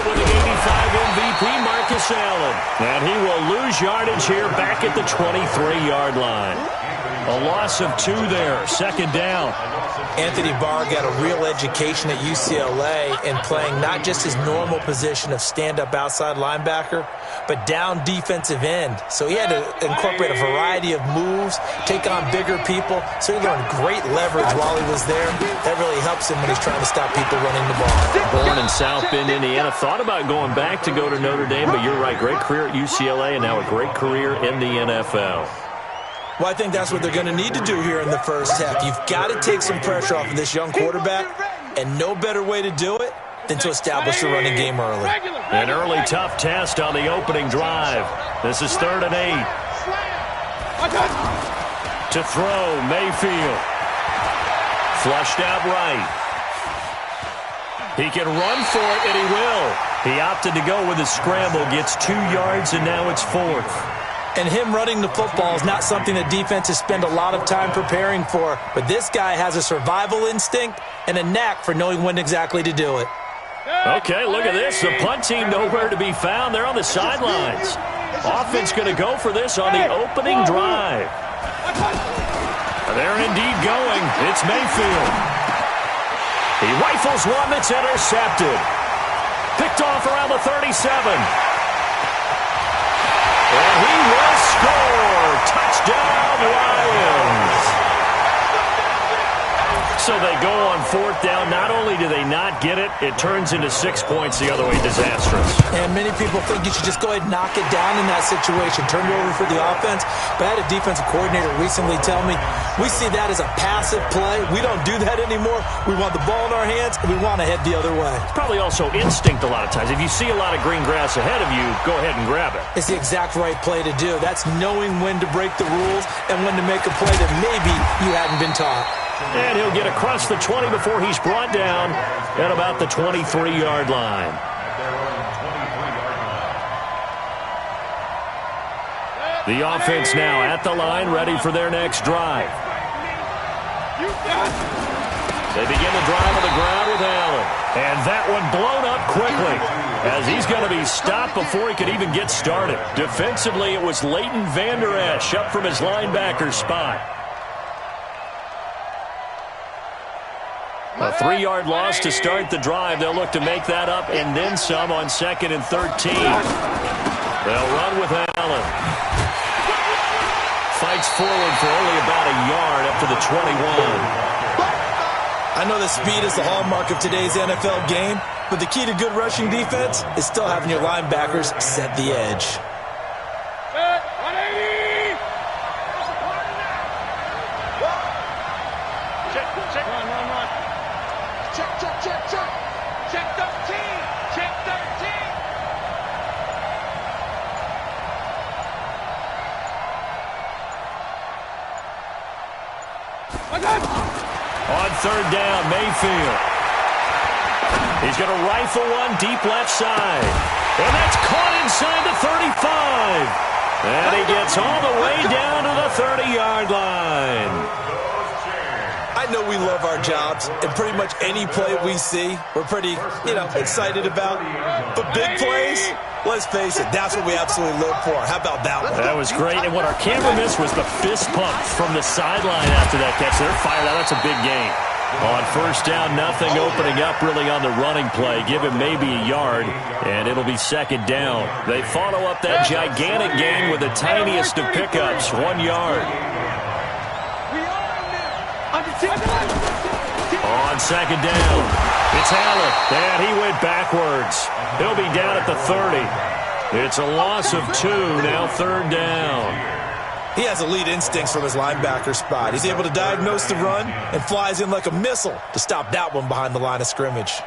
it with the 85 MVP, Marcus Allen. And he will lose yardage here back at the 23-yard line. A loss of 2 there, second down. Anthony Barr got a real education at UCLA in playing not just his normal position of stand-up outside linebacker, but down defensive end. So he had to incorporate a variety of moves, take on bigger people. So he learned great leverage while he was there. That really helps him when he's trying to stop people running the ball. Born in South Bend, Indiana. Thought about going back to go to Notre Dame, but you're right. Great career at UCLA and now a great career in the NFL. Well, I think that's what they're going to need to do here in the first half. You've got to take some pressure off of this young quarterback, and no better way to do it than to establish a running game early. An early tough test on the opening drive. This is 3rd and 8. To throw, Mayfield. Flushed out right. He can run for it, and he will. He opted to go with a scramble, gets 2 yards, and now it's 4th. And him running the football is not something that defenses spend a lot of time preparing for. But this guy has a survival instinct and a knack for knowing when exactly to do it. Okay, look at this. The punt team nowhere to be found. They're on the sidelines. Offense going to go for this on the opening drive. They're indeed going. It's Mayfield. He rifles one that's intercepted. Picked off around the 37. And he will score. Touchdown, Lions. So they go on 4th down. Not only do they not get it, it turns into 6 points the other way. Disastrous. And many people think you should just go ahead and knock it down in that situation. Turn it over for the offense. But I had a defensive coordinator recently tell me, we see that as a passive play. We don't do that anymore. We want the ball in our hands, and we want to head the other way. It's probably also instinct a lot of times. If you see a lot of green grass ahead of you, go ahead and grab it. It's the exact right play to do. That's knowing when to break the rules and when to make a play that maybe you hadn't been taught. And he'll get across the 20 before he's brought down at about the 23-yard line. The offense now at the line, ready for their next drive. They begin the drive on the ground with Allen. And that one blown up quickly as he's going to be stopped before he could even get started. Defensively, it was Leighton Vander Esch up from his linebacker spot. A 3-yard loss to start the drive. They'll look to make that up and then some on 2nd and 13. They'll run with Allen. Fights forward for only about a yard up to the 21. I know that speed is the hallmark of today's NFL game, but the key to good rushing defense is still having your linebackers set the edge. On 3rd down, Mayfield. He's going to rifle one deep left side. And that's caught inside the 35. And he gets all the way down to the 30-yard line. I know we love our jobs, and pretty much any play we see, we're pretty, excited about. But big plays, let's face it, that's what we absolutely live for. How about that one? That was great. And what our camera missed was the fist pump from the sideline after that catch. They're fired out. That's a big gain. On 1st down, nothing opening up really on the running play. Give him maybe a yard, and it'll be 2nd down. They follow up that gigantic gain with the tiniest of pickups, 1 yard. On 2nd down, it's Allen, and he went backwards. He'll be down at the 30. It's a loss of 2, now 3rd down. He has elite instincts from his linebacker spot. He's able to diagnose the run and flies in like a missile to stop that one behind the line of scrimmage.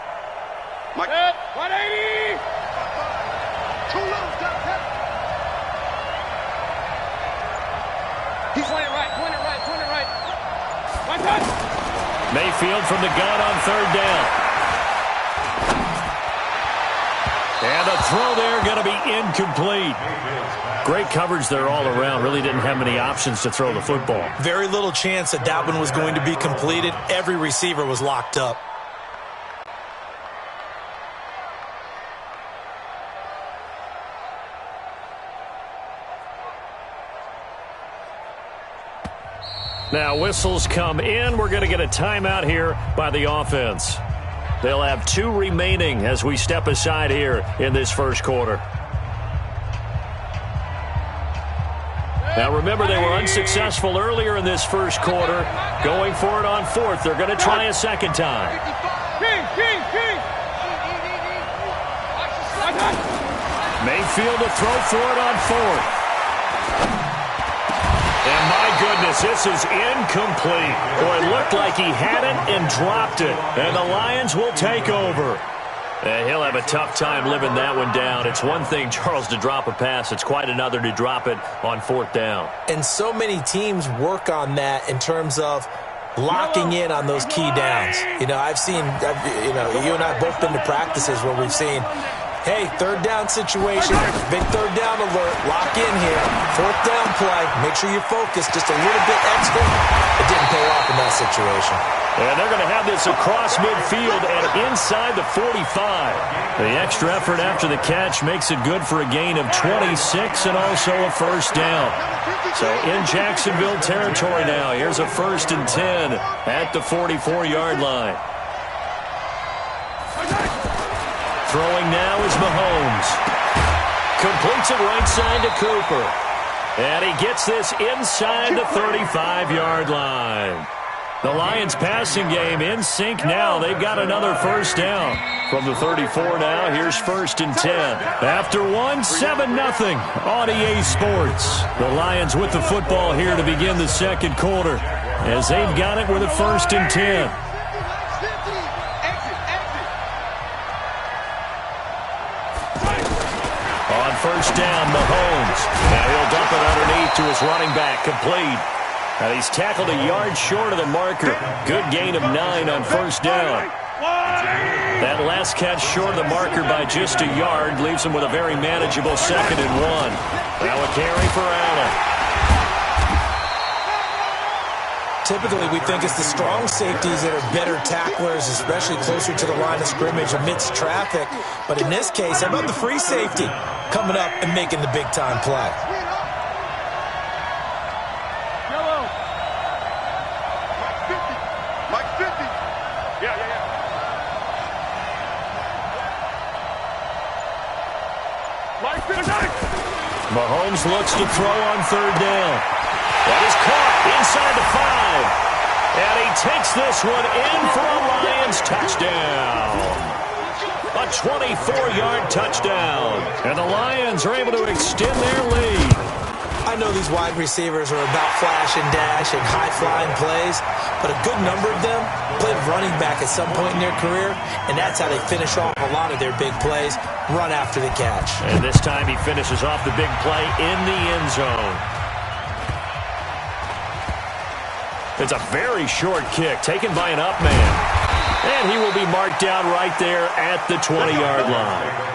180! Too low, he's pointing right. One touch! Mayfield from the gun on 3rd down. And the throw there going to be incomplete. Great coverage there all around. Really didn't have many options to throw the football. Very little chance that that one was going to be completed. Every receiver was locked up. Now whistles come in. We're going to get a timeout here by the offense. They'll have 2 remaining as we step aside here in this first quarter. Now remember, they were unsuccessful earlier in this first quarter. Going for it on 4th. They're going to try a second time. Mayfield to throw for it on 4th. And my goodness, this is incomplete. Boy, it looked like he had it and dropped it. And the Lions will take over. And he'll have a tough time living that one down. It's one thing, Charles, to drop a pass. It's quite another to drop it on 4th down. And so many teams work on that in terms of locking in on those key downs. You know, you and I both been to practices where we've seen, hey, 3rd down situation, big 3rd down alert, lock in here, 4th down play, make sure you're focused just a little bit extra. It didn't pay off in that situation. And they're going to have this across midfield and inside the 45. The extra effort after the catch makes it good for a gain of 26 and also a first down. So in Jacksonville territory now, here's a 1st and 10 at the 44-yard line. Throwing now is Mahomes. Completes it right side to Cooper. And he gets this inside the 35-yard line. The Lions passing game in sync now. They've got another first down. From the 34 now, here's 1st and 10. After 7-0 on EA Sports. The Lions with the football here to begin the second quarter as they've got it with a 1st and 10. On 1st down, Mahomes. Now he'll dump it underneath to his running back, complete. Now he's tackled a yard short of the marker. Good gain of 9 on 1st down. That last catch short of the marker by just a yard leaves him with a very manageable 2nd and 1. Now a carry for Allen. Typically, we think it's the strong safeties that are better tacklers, especially closer to the line of scrimmage amidst traffic. But in this case, how about the free safety coming up and making the big-time play? Mahomes looks to throw on 3rd down. That is caught inside the 5. And he takes this one in for a Lions touchdown. A 24-yard touchdown. And the Lions are able to extend their lead. I know these wide receivers are about flash and dash and high-flying plays, but a good number of them played running back at some point in their career, and that's how they finish off a lot of their big plays, run after the catch. And this time he finishes off the big play in the end zone. It's a very short kick taken by an up man. And he will be marked down right there at the 20-yard line.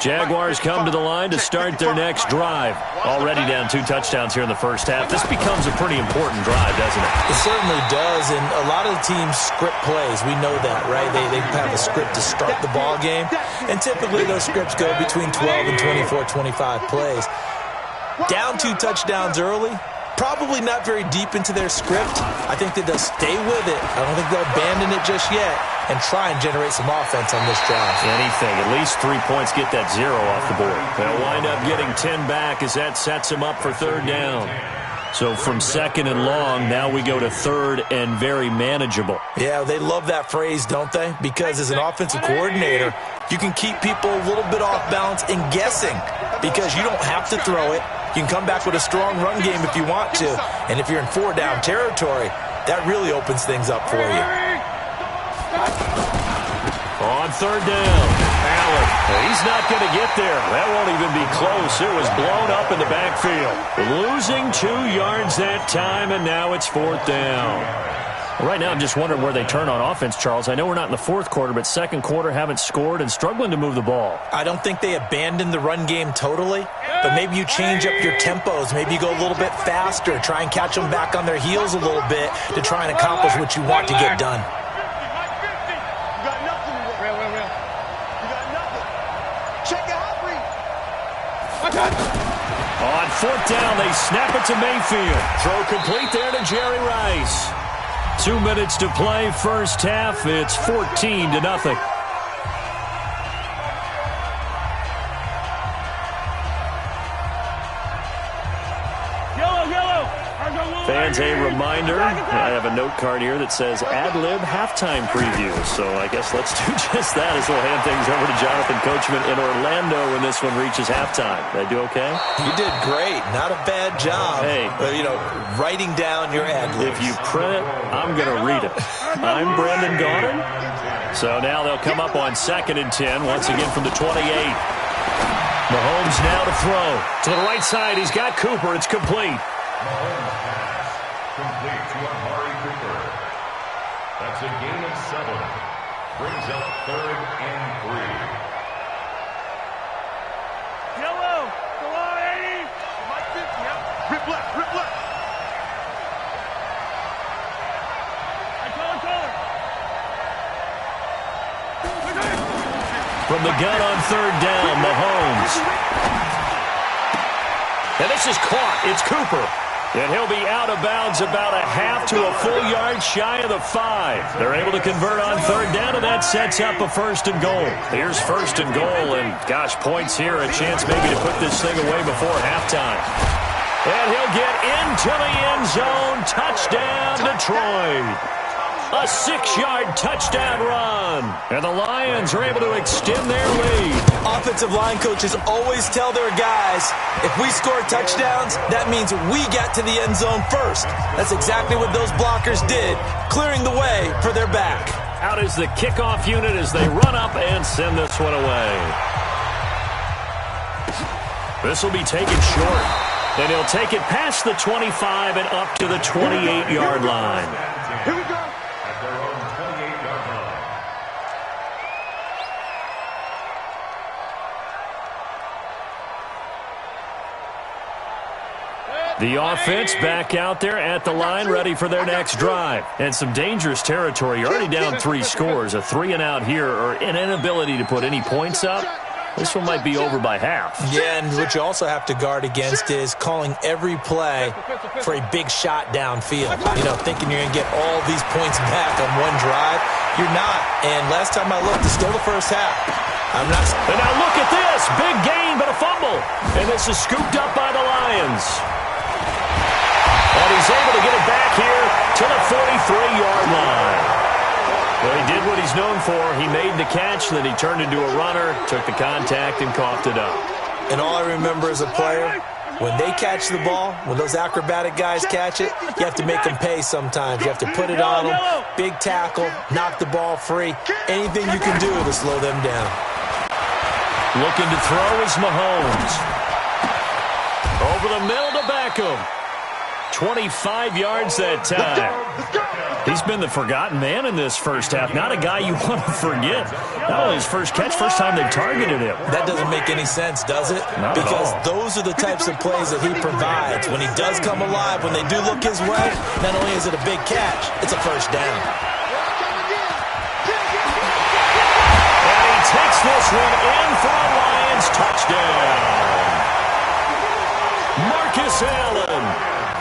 Jaguars come to the line to start their next drive. Already down 2 touchdowns here in the first half. This becomes a pretty important drive, doesn't it? It certainly does, and a lot of the teams script plays. We know that, right? They have a script to start the ball game, and typically those scripts go between 12 and 24, 25 plays. Down 2 touchdowns early, probably not very deep into their script. I think that they'll stay with it. I don't think they'll abandon it just yet and try and generate some offense on this drive. Anything. At least 3 points get that 0 off the board. They'll wind up getting 10 back as that sets them up for 3rd down. So from 2nd and long, now we go to 3rd and very manageable. Yeah, they love that phrase, don't they? Because as an offensive coordinator, you can keep people a little bit off balance and guessing because you don't have to throw it. You can come back with a strong run game if you want to. And if you're in 4-down territory, that really opens things up for you. On 3rd down, Allen. He's not going to get there. That won't even be close. It was blown up in the backfield. Losing 2 yards that time, and now it's 4th down. Right now, I'm just wondering where they turn on offense, Charles. I know we're not in the 4th quarter, but 2nd quarter haven't scored and struggling to move the ball. I don't think they abandoned the run game totally, but maybe you change up your tempos. Maybe you go a little bit faster, try and catch them back on their heels a little bit to try and accomplish what you want to get done. 4th down. They snap it to Mayfield. Throw complete there to Jerry Rice. 2 minutes to play, first half. It's 14-0. Fans, a reminder, I have a note card here that says ad-lib halftime preview. So I guess let's do just that as we'll hand things over to Jonathan Coachman in Orlando when this one reaches halftime. Did I do okay? You did great. Not a bad job. Hey. Writing down your ad-libs. If you print it, I'm going to read it. I'm Brandon Gaudin. So now they'll come up on 2nd and 10, once again from the 28. Mahomes now to throw. To the right side, he's got Cooper. It's complete. Complete to Amari Cooper. That's a gain of 7. Brings up 3rd and 3. Yellow. Go on, 80. Rip left. Rip left. From the gun on 3rd down, Mahomes. And this is caught. It's Cooper. And he'll be out of bounds about a half to a full yard shy of the 5. They're able to convert on 3rd down, and that sets up a 1st and goal. Here's 1st and goal, and gosh, points here. A chance maybe to put this thing away before halftime. And he'll get into the end zone. Touchdown, Detroit. A 6-yard touchdown run. And the Lions are able to extend their lead. Offensive line coaches always tell their guys, if we score touchdowns, that means we got to the end zone first. That's exactly what those blockers did, clearing the way for their back. Out is the kickoff unit as they run up and send this one away. This will be taken short. And he'll take it past the 25 and up to the 28-yard line. Here we go. At their own 28-yard line. The offense back out there at the line, ready for their next drive. And some dangerous territory. You're already down 3 scores. A 3-and-out here, or an inability to put any points up. This one might be over by half. Yeah, and what you also have to guard against is calling every play for a big shot downfield. Thinking you're going to get all these points back on one drive. You're not. And last time I looked, it's still the first half. I'm not. And now look at this. Big gain, but a fumble. And this is scooped up by the Lions. And he's able to get it back here to the 43-yard line. Well, he did what he's known for. He made the catch, then he turned into a runner, took the contact, and coughed it up. And all I remember as a player, when they catch the ball, when those acrobatic guys catch it, you have to make them pay sometimes. You have to put it on them, big tackle, knock the ball free, anything you can do to slow them down. Looking to throw is Mahomes. Over the middle to Beckham. 25 yards that time. He's been the forgotten man in this first half. Not a guy you want to forget. Not only his first catch, first time they targeted him. That doesn't make any sense, does it? Not because at all. Those are the types of plays that he provides. When he does come alive, when they do look his way, not only is it a big catch, it's a first down. And he takes this one in for a Lions touchdown. Marcus Allen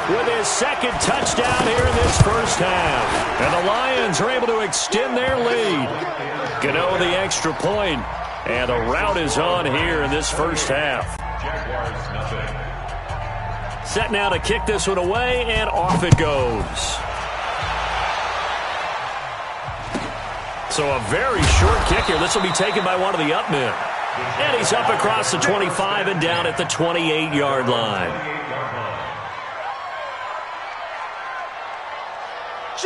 with his 2nd touchdown here in this first half. And the Lions are able to extend their lead. Gano the extra point. And the route is on here in this first half. Jaguars nothing. Set now to kick this one away, and off it goes. So a very short kick here. This will be taken by one of the up men. And he's up across the 25 and down at the 28-yard line.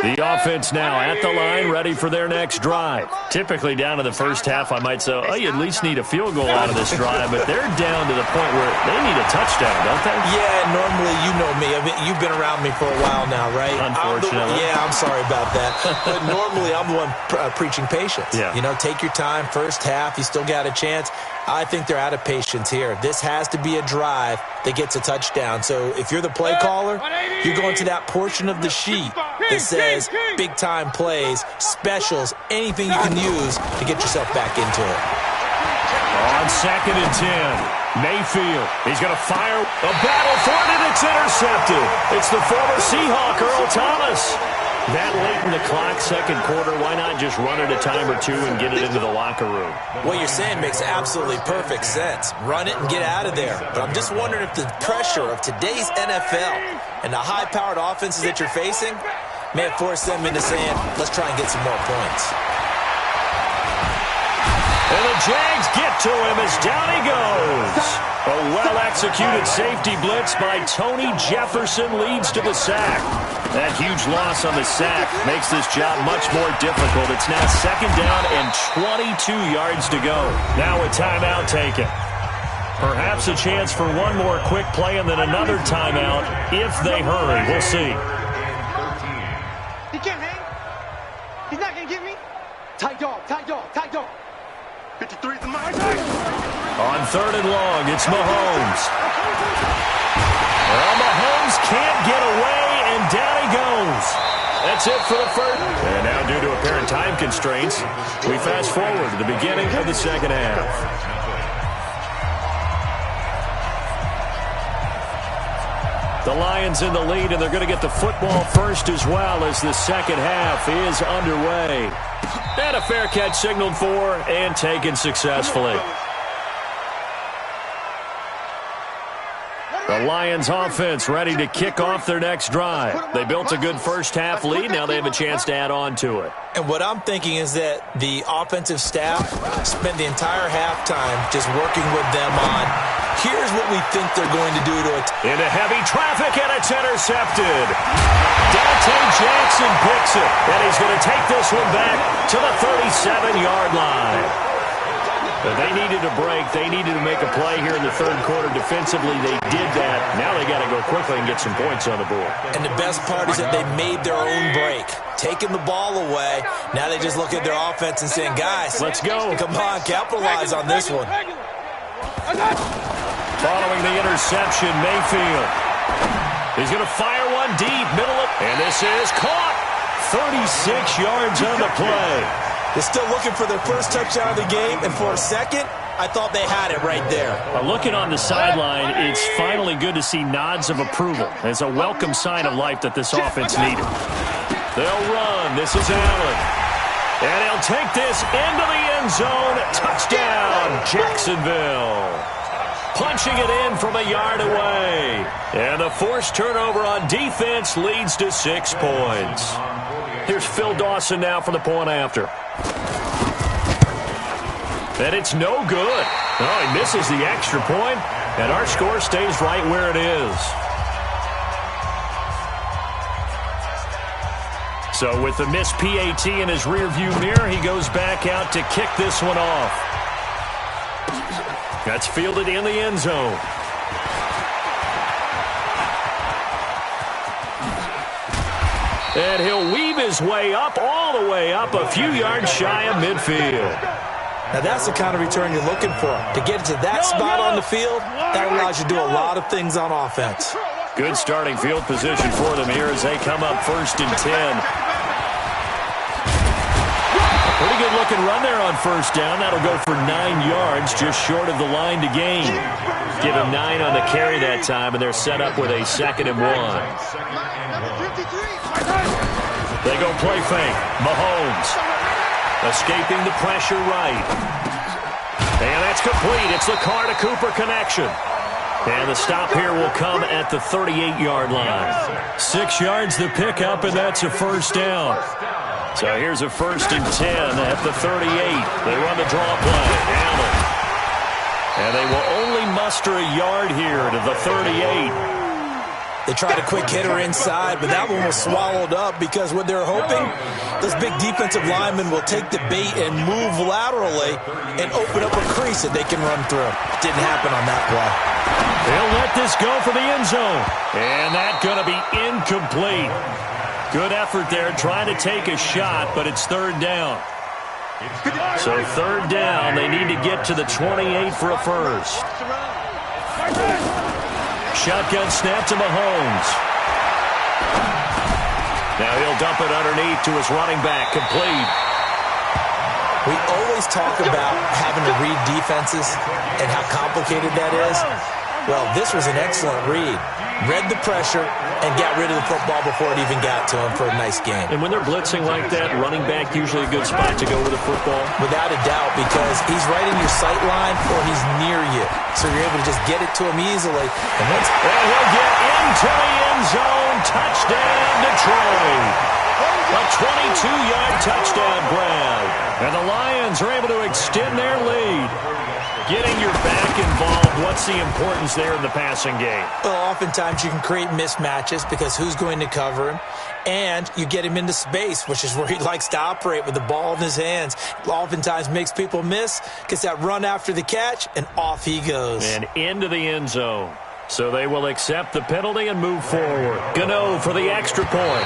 The offense now at the line, ready for their next drive. Typically down to the first half, I might say, oh, you at least need a field goal out of this drive, but they're down to the point where they need a touchdown, don't they? Yeah, normally you know me. You've been around me for a while now, right? Unfortunately. I'm sorry about that. But normally I'm the one preaching patience. Yeah. Take your time, first half, you still got a chance. I think they're out of patience here. This has to be a drive that gets a touchdown. So if you're the play caller, you're going to that portion of the sheet that says big-time plays, specials, anything you can use to get yourself back into it. On 2nd and 10, Mayfield. He's going to fire a battle for it, and it's intercepted. It's the former Seahawk, Earl Thomas. That late in the clock, second quarter, why not just run it a time or two and get it into the locker room? What you're saying makes absolutely perfect sense. Run it and get out of there. But I'm just wondering if the pressure of today's NFL and the high-powered offenses that you're facing may have forced them into saying, let's try and get some more points. And the Jags get to him as down he goes. A well-executed safety blitz by Tony Jefferson leads to the sack. That huge loss on the sack makes this job much more difficult. It's now 2nd down and 22 yards to go. Now a timeout taken. Perhaps a chance for one more quick play and then another timeout if they hurry. We'll see. He can't hang. He's not going to get me. Tight dog, tight dog, tight dog. 53's in my side. On 3rd and long, it's Mahomes. Well, Mahomes can't get away, and down he goes. That's it for the first. And now, due to apparent time constraints, we fast forward to the beginning of the second half. The Lions in the lead, and they're going to get the football first as well as the second half is underway. And a fair catch signaled for and taken successfully. The Lions offense ready to kick off their next drive. They built a good first half lead. Now they have a chance to add on to it. And what I'm thinking is that the offensive staff spent the entire halftime just working with them on, here's what we think they're going to do to it. Into heavy traffic, and it's intercepted. Dante Jackson picks it, and he's going to take this one back to the 37-yard line. But they needed a break. They needed to make a play here in the third quarter. Defensively, they did that. Now they got to go quickly and get some points on the board. And the best part is that they made their own break. Taking the ball away. Now they just look at their offense and saying, guys, let's go. Come on, capitalize on this one. Following the interception, Mayfield. He's going to fire one deep, middle of, and this is caught. 36 yards on the play. They're still looking for their first touchdown of the game, and for a second, I thought they had it right there. Looking on the sideline, it's finally good to see nods of approval. It's a welcome sign of life that this offense needed. They'll run. This is Allen. And he'll take this into the end zone. Touchdown, Jacksonville. Punching it in from a yard away. And the forced turnover on defense leads to 6 points. Here's Phil Dawson now for the point after. And it's no good. Oh, he misses the extra point, and our score stays right where it is. So with the missed PAT in his rearview mirror, he goes back out to kick this one off. That's fielded in the end zone. And he'll weave his way up, all the way up, a few yards shy of midfield. Now that's the kind of return you're looking for. To get to that spot on the field, that allows you to do a lot of things on offense. Good starting field position for them here as they come up 1st and 10. Pretty good looking run there on 1st down. That'll go for 9 yards, just short of the line to gain. Give him 9 on the carry that time, and they're set up with a 2nd and 1. They go play fake. Mahomes escaping the pressure right. And that's complete. It's the Carr to Cooper connection. And the stop here will come at the 38-yard line. 6 yards the pickup, and that's a 1st down. So here's a 1st and 10 at the 38. They run the draw play. Allen. And they will only muster a yard here to the 38. They tried a quick hitter inside, but that one was swallowed up because what they're hoping, those big defensive linemen will take the bait and move laterally and open up a crease that they can run through. Didn't happen on that play. They'll let this go for the end zone. And that's going to be incomplete. Good effort there trying to take a shot, but it's 3rd down. So 3rd down, they need to get to the 28 for a first. Shotgun snap to Mahomes. Now he'll dump it underneath to his running back, complete. We always always talk about having to read defenses and how complicated that is. Well, this was an excellent read. Read the pressure and got rid of the football before it even got to him for a nice game. And when they're blitzing like that, running back usually a good spot to go with the football? Without a doubt, because he's right in your sight line or he's near you. So you're able to just get it to him easily. And he'll get into the end zone. Touchdown, Detroit. A 22-yard touchdown grab. And the Lions are able to extend their lead. Getting your back involved, what's the importance there in the passing game? Well, oftentimes you can create mismatches because who's going to cover him? And you get him into space, which is where he likes to operate with the ball in his hands. Oftentimes makes people miss, gets that run after the catch, and off he goes. And into the end zone. So they will accept the penalty and move forward. Gano for the extra point.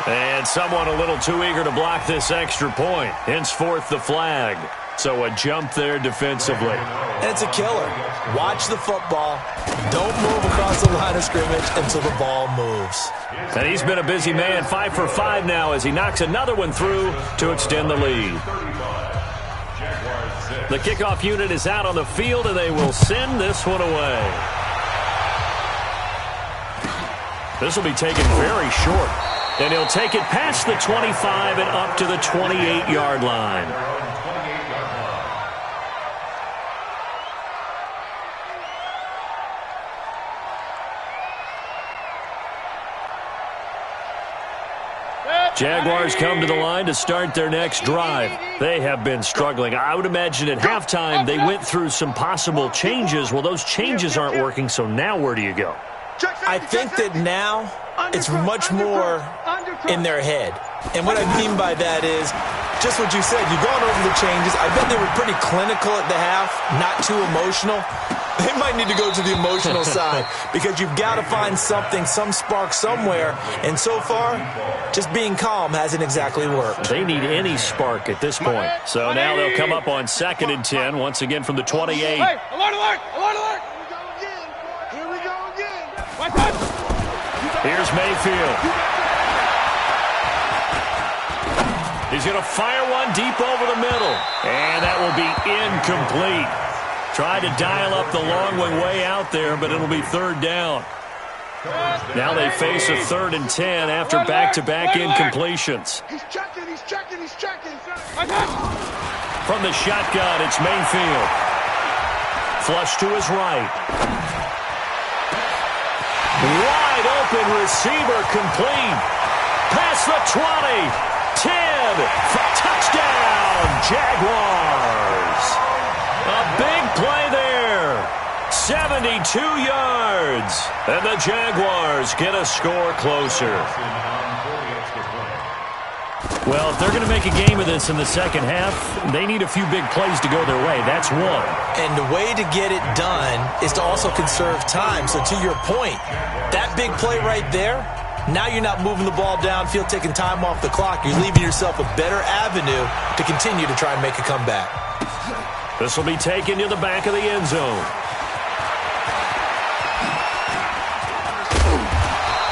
And someone a little too eager to block this extra point. Henceforth the flag. So a jump there defensively. And it's a killer. Watch the football. Don't move across the line of scrimmage until the ball moves. And he's been a busy man, 5 for 5 now as he knocks another one through to extend the lead. The kickoff unit is out on the field, and they will send this one away. This will be taken very short. And he'll take it past the 25 and up to the 28-yard line. Jaguars come to the line to start their next drive. They have been struggling. I would imagine at halftime they went through some possible changes. Well, those changes aren't working, so now where do you go? I think that now it's much more in their head. And what I mean by that is just what you said. You've gone over the changes. I bet they were pretty clinical at the half, not too emotional. They might need to go to the emotional side because you've got to find something, some spark somewhere. And so far, just being calm hasn't exactly worked. They need any spark at this point. So now they'll come up on 2nd and 10, once again from the 28. Hey, alert, alert, alert, alert. Here we go again. Here's Mayfield. He's going to fire one deep over the middle. And that will be incomplete. Tried to dial up the long one way out there, but it'll be 3rd down. Now they face a 3rd and 10 after back-to-back incompletions. He's checking, he's checking, he's checking. From the shotgun, it's Mayfield. Flush to his right. Wide open receiver complete. Past the 20. 10. Touchdown, Jaguars. A big play there. 72 yards. And the Jaguars get a score closer. Well, if they're going to make a game of this in the second half, they need a few big plays to go their way. That's one. And the way to get it done is to also conserve time. So to your point, that big play right there, now you're not moving the ball downfield, taking time off the clock. You're leaving yourself a better avenue to continue to try and make a comeback. This will be taken to the back of the end zone.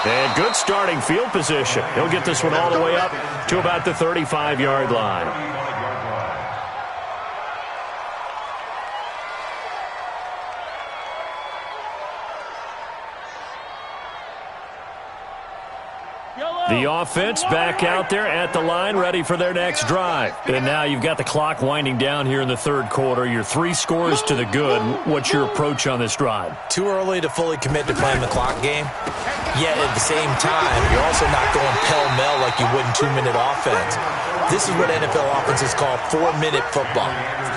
And good starting field position. He'll get this one all the way up to about the 35-yard line. The offense back out there at the line, ready for their next drive. And now you've got the clock winding down here in the 3rd quarter. Your 3 scores to the good. What's your approach on this drive? Too early to fully commit to playing the clock game. Yet at the same time, you're also not going pell-mell like you would in 2-minute offense. This is what NFL offenses call 4-minute football.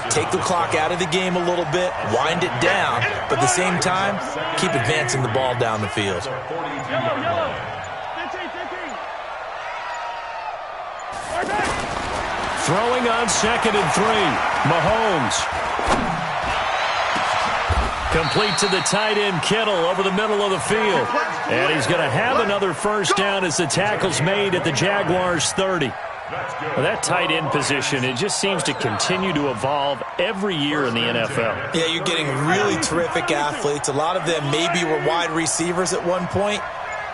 Take the clock out of the game a little bit, wind it down, but at the same time, keep advancing the ball down the field. Throwing on 2nd and 3. Mahomes. Complete to the tight end, Kittle, over the middle of the field. And he's going to have another first down as the tackle's made at the Jaguars' 30. Well, that tight end position, it just seems to continue to evolve every year in the NFL. Yeah, you're getting really terrific athletes. A lot of them maybe were wide receivers at one point.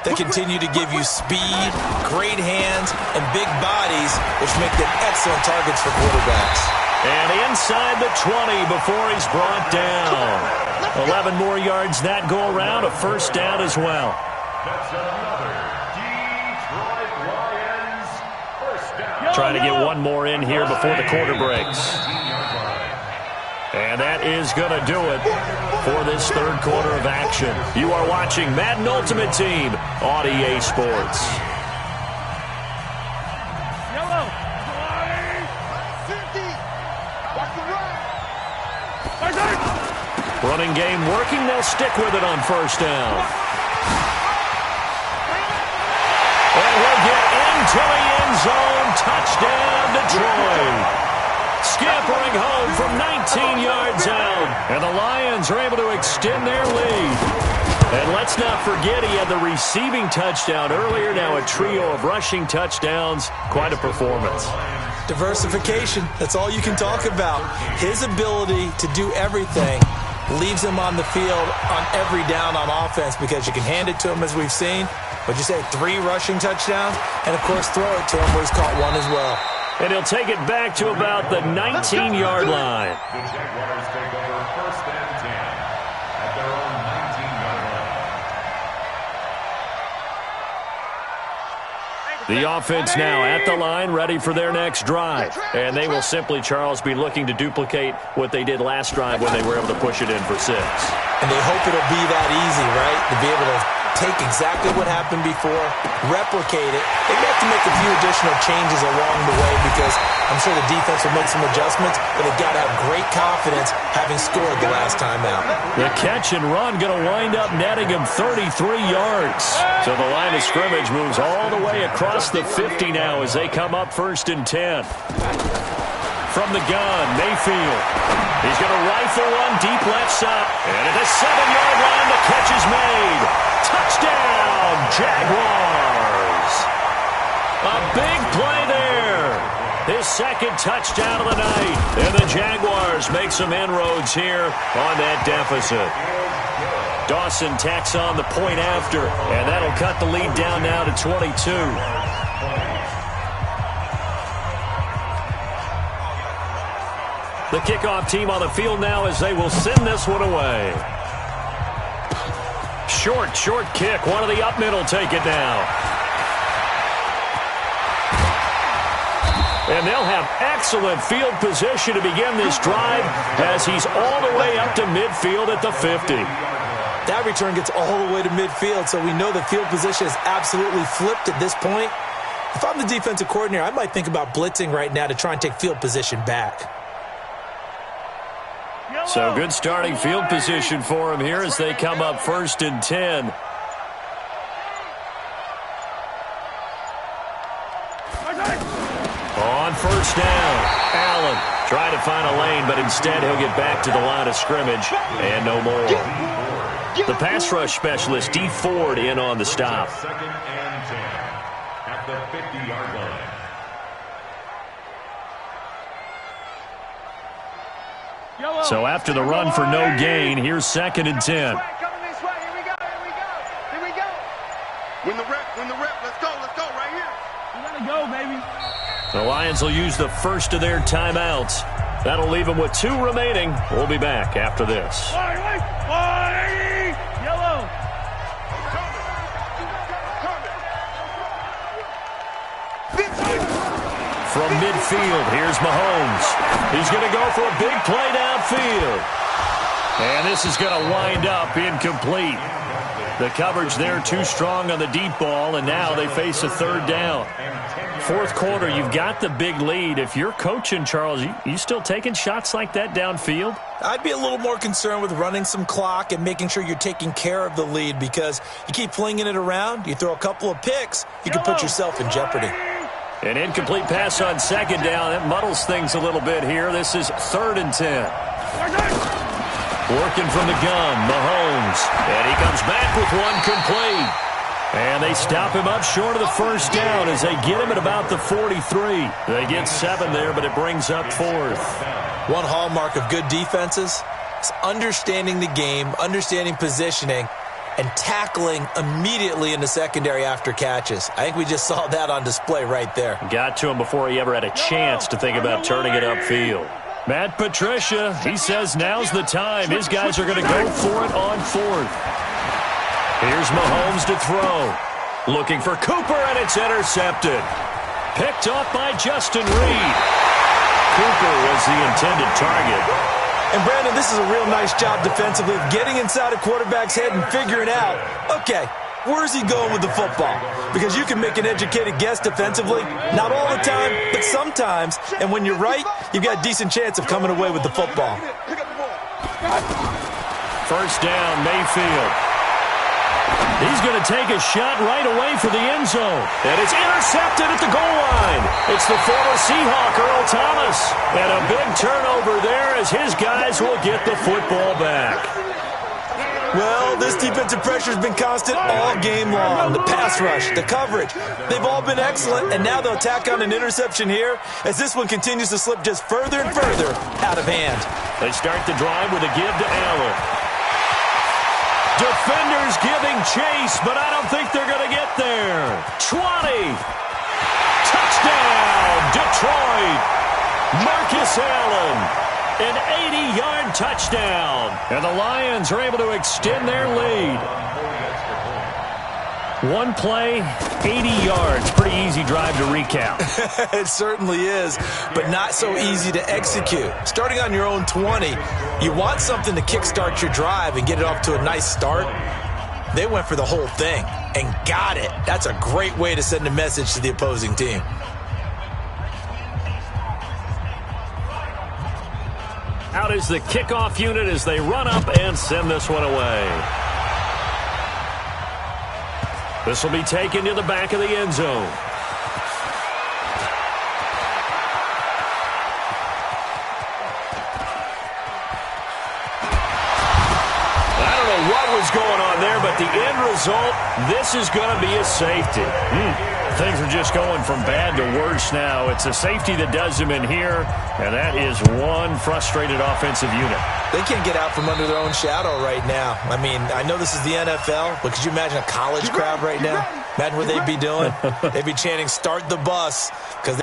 They continue to give you speed, great hands, and big bodies, which make them excellent targets for quarterbacks. And inside the 20 before he's brought down. 11 more yards that go around, a first down as well. That's another Detroit Lions first down. Trying to get one more in here before the quarter breaks. And that is going to do it for this third quarter of action. You are watching Madden Ultimate Team on EA Sports. Running game working. They'll stick with it on first down. And we'll get into the end zone. Touchdown, Detroit. Scampering home from 19 yards out. And the Lions are able to extend their lead. And let's not forget he had the receiving touchdown earlier. Now a trio of rushing touchdowns. Quite a performance. Diversification, that's all you can talk about. His ability to do everything leaves him on the field on every down on offense because you can hand it to him as we've seen. What'd you say, 3 rushing touchdowns? And, of course, throw it to him where he's caught one as well. And he'll take it back to about the 19-yard line. The Jaguars take over first and 10 at their own 19-yard line. The offense now at the line, ready for their next drive. And they will simply, Charles, be looking to duplicate what they did last drive when they were able to push it in for 6. And they hope it'll be that easy, right? To be able to take exactly what happened before, replicate it. They may have to make a few additional changes along the way because I'm sure the defense will make some adjustments, but they've got to have great confidence having scored the last time out. The catch and run going to wind up netting him 33 yards. So the line of scrimmage moves all the way across the 50 now as they come up first and 10. From the gun, Mayfield. He's going to rifle one deep left side. And at the 7-yard line, the catch is made. Touchdown, Jaguars. A big play there. His second touchdown of the night. And the Jaguars make some inroads here on that deficit. Dawson tacks on the point after, and that'll cut the lead down now to 22. The kickoff team on the field now as they will send this one away. Short kick. One of the up middle take it now. And they'll have excellent field position to begin this drive as he's all the way up to midfield at the 50. That return gets all the way to midfield, so we know the field position is absolutely flipped at this point. If I'm the defensive coordinator, I might think about blitzing right now to try and take field position back. So good starting field position for him here as they come up first and 10. On first down, Allen trying to find a lane, but instead he'll get back to the line of scrimmage and no more. The pass rush specialist, D. Ford, in on the stop. Second and 10 at the 50-yard line. So after the run for no gain, here's second and 10. Here we go. Win the rep. Let's go right here. We gotta go, baby. The Lions will use the first of their timeouts. That'll leave them with 2 remaining. We'll be back after this. Yellow. From midfield, here's Mahomes. He's going to go for a big play downfield. And this is going to wind up incomplete. The coverage there too strong on the deep ball, and now they face a third down. Fourth quarter, you've got the big lead. If you're coaching, Charles, you still taking shots like that downfield? I'd be a little more concerned with running some clock and making sure you're taking care of the lead because you keep flinging it around, you throw a couple of picks, you can put yourself in jeopardy. An incomplete pass on second down. That muddles things a little bit here. This is third and 10. Working from the gun, Mahomes. And he comes back with one complete. And they stop him up short of the first down as they get him at about the 43. They get 7 there, but it brings up fourth. One hallmark of good defenses is understanding the game, understanding positioning, and tackling immediately in the secondary after catches. I think we just saw that on display right there. Got to him before he ever had a chance to think about turning it upfield. Matt Patricia, he says now's the time. His guys are going to go for it on fourth. Here's Mahomes to throw. Looking for Cooper, and it's intercepted. Picked off by Justin Reed. Cooper was the intended target. And, Brandon, this is a real nice job defensively of getting inside a quarterback's head and figuring out, okay, where's he going with the football? Because you can make an educated guess defensively. Not all the time, but sometimes. And when you're right, you've got a decent chance of coming away with the football. First down, Mayfield. He's going to take a shot right away for the end zone. And it's intercepted at the goal line. It's the former Seahawk, Earl Thomas. And a big turnover there as his guys will get the football back. Well, this defensive pressure has been constant all game long. The pass rush, the coverage, they've all been excellent, and now they'll tack on an interception here as this one continues to slip just further and further out of hand. They start the drive with a give to Allen. Defenders giving chase, but I don't think they're going to get there. 20. Touchdown, Detroit. Marcus Allen. An 80-yard touchdown. And the Lions are able to extend their lead. One play, 80 yards. Pretty easy drive to recap. It certainly is, but not so easy to execute. Starting on your own 20, you want something to kickstart your drive and get it off to a nice start. They went for the whole thing and got it. That's a great way to send a message to the opposing team. Out is the kickoff unit as they run up and send this one away. This will be taken to the back of the end zone. I don't know what was going on there, but the end result, this is going to be a safety. Things are just going from bad to worse now. It's a safety that does them in here, and that is one frustrated offensive unit. They can't get out from under their own shadow right now. I mean, I know this is the NFL, but could you imagine a college crowd right now? Imagine what they'd be doing. They'd be chanting, "Start the bus," because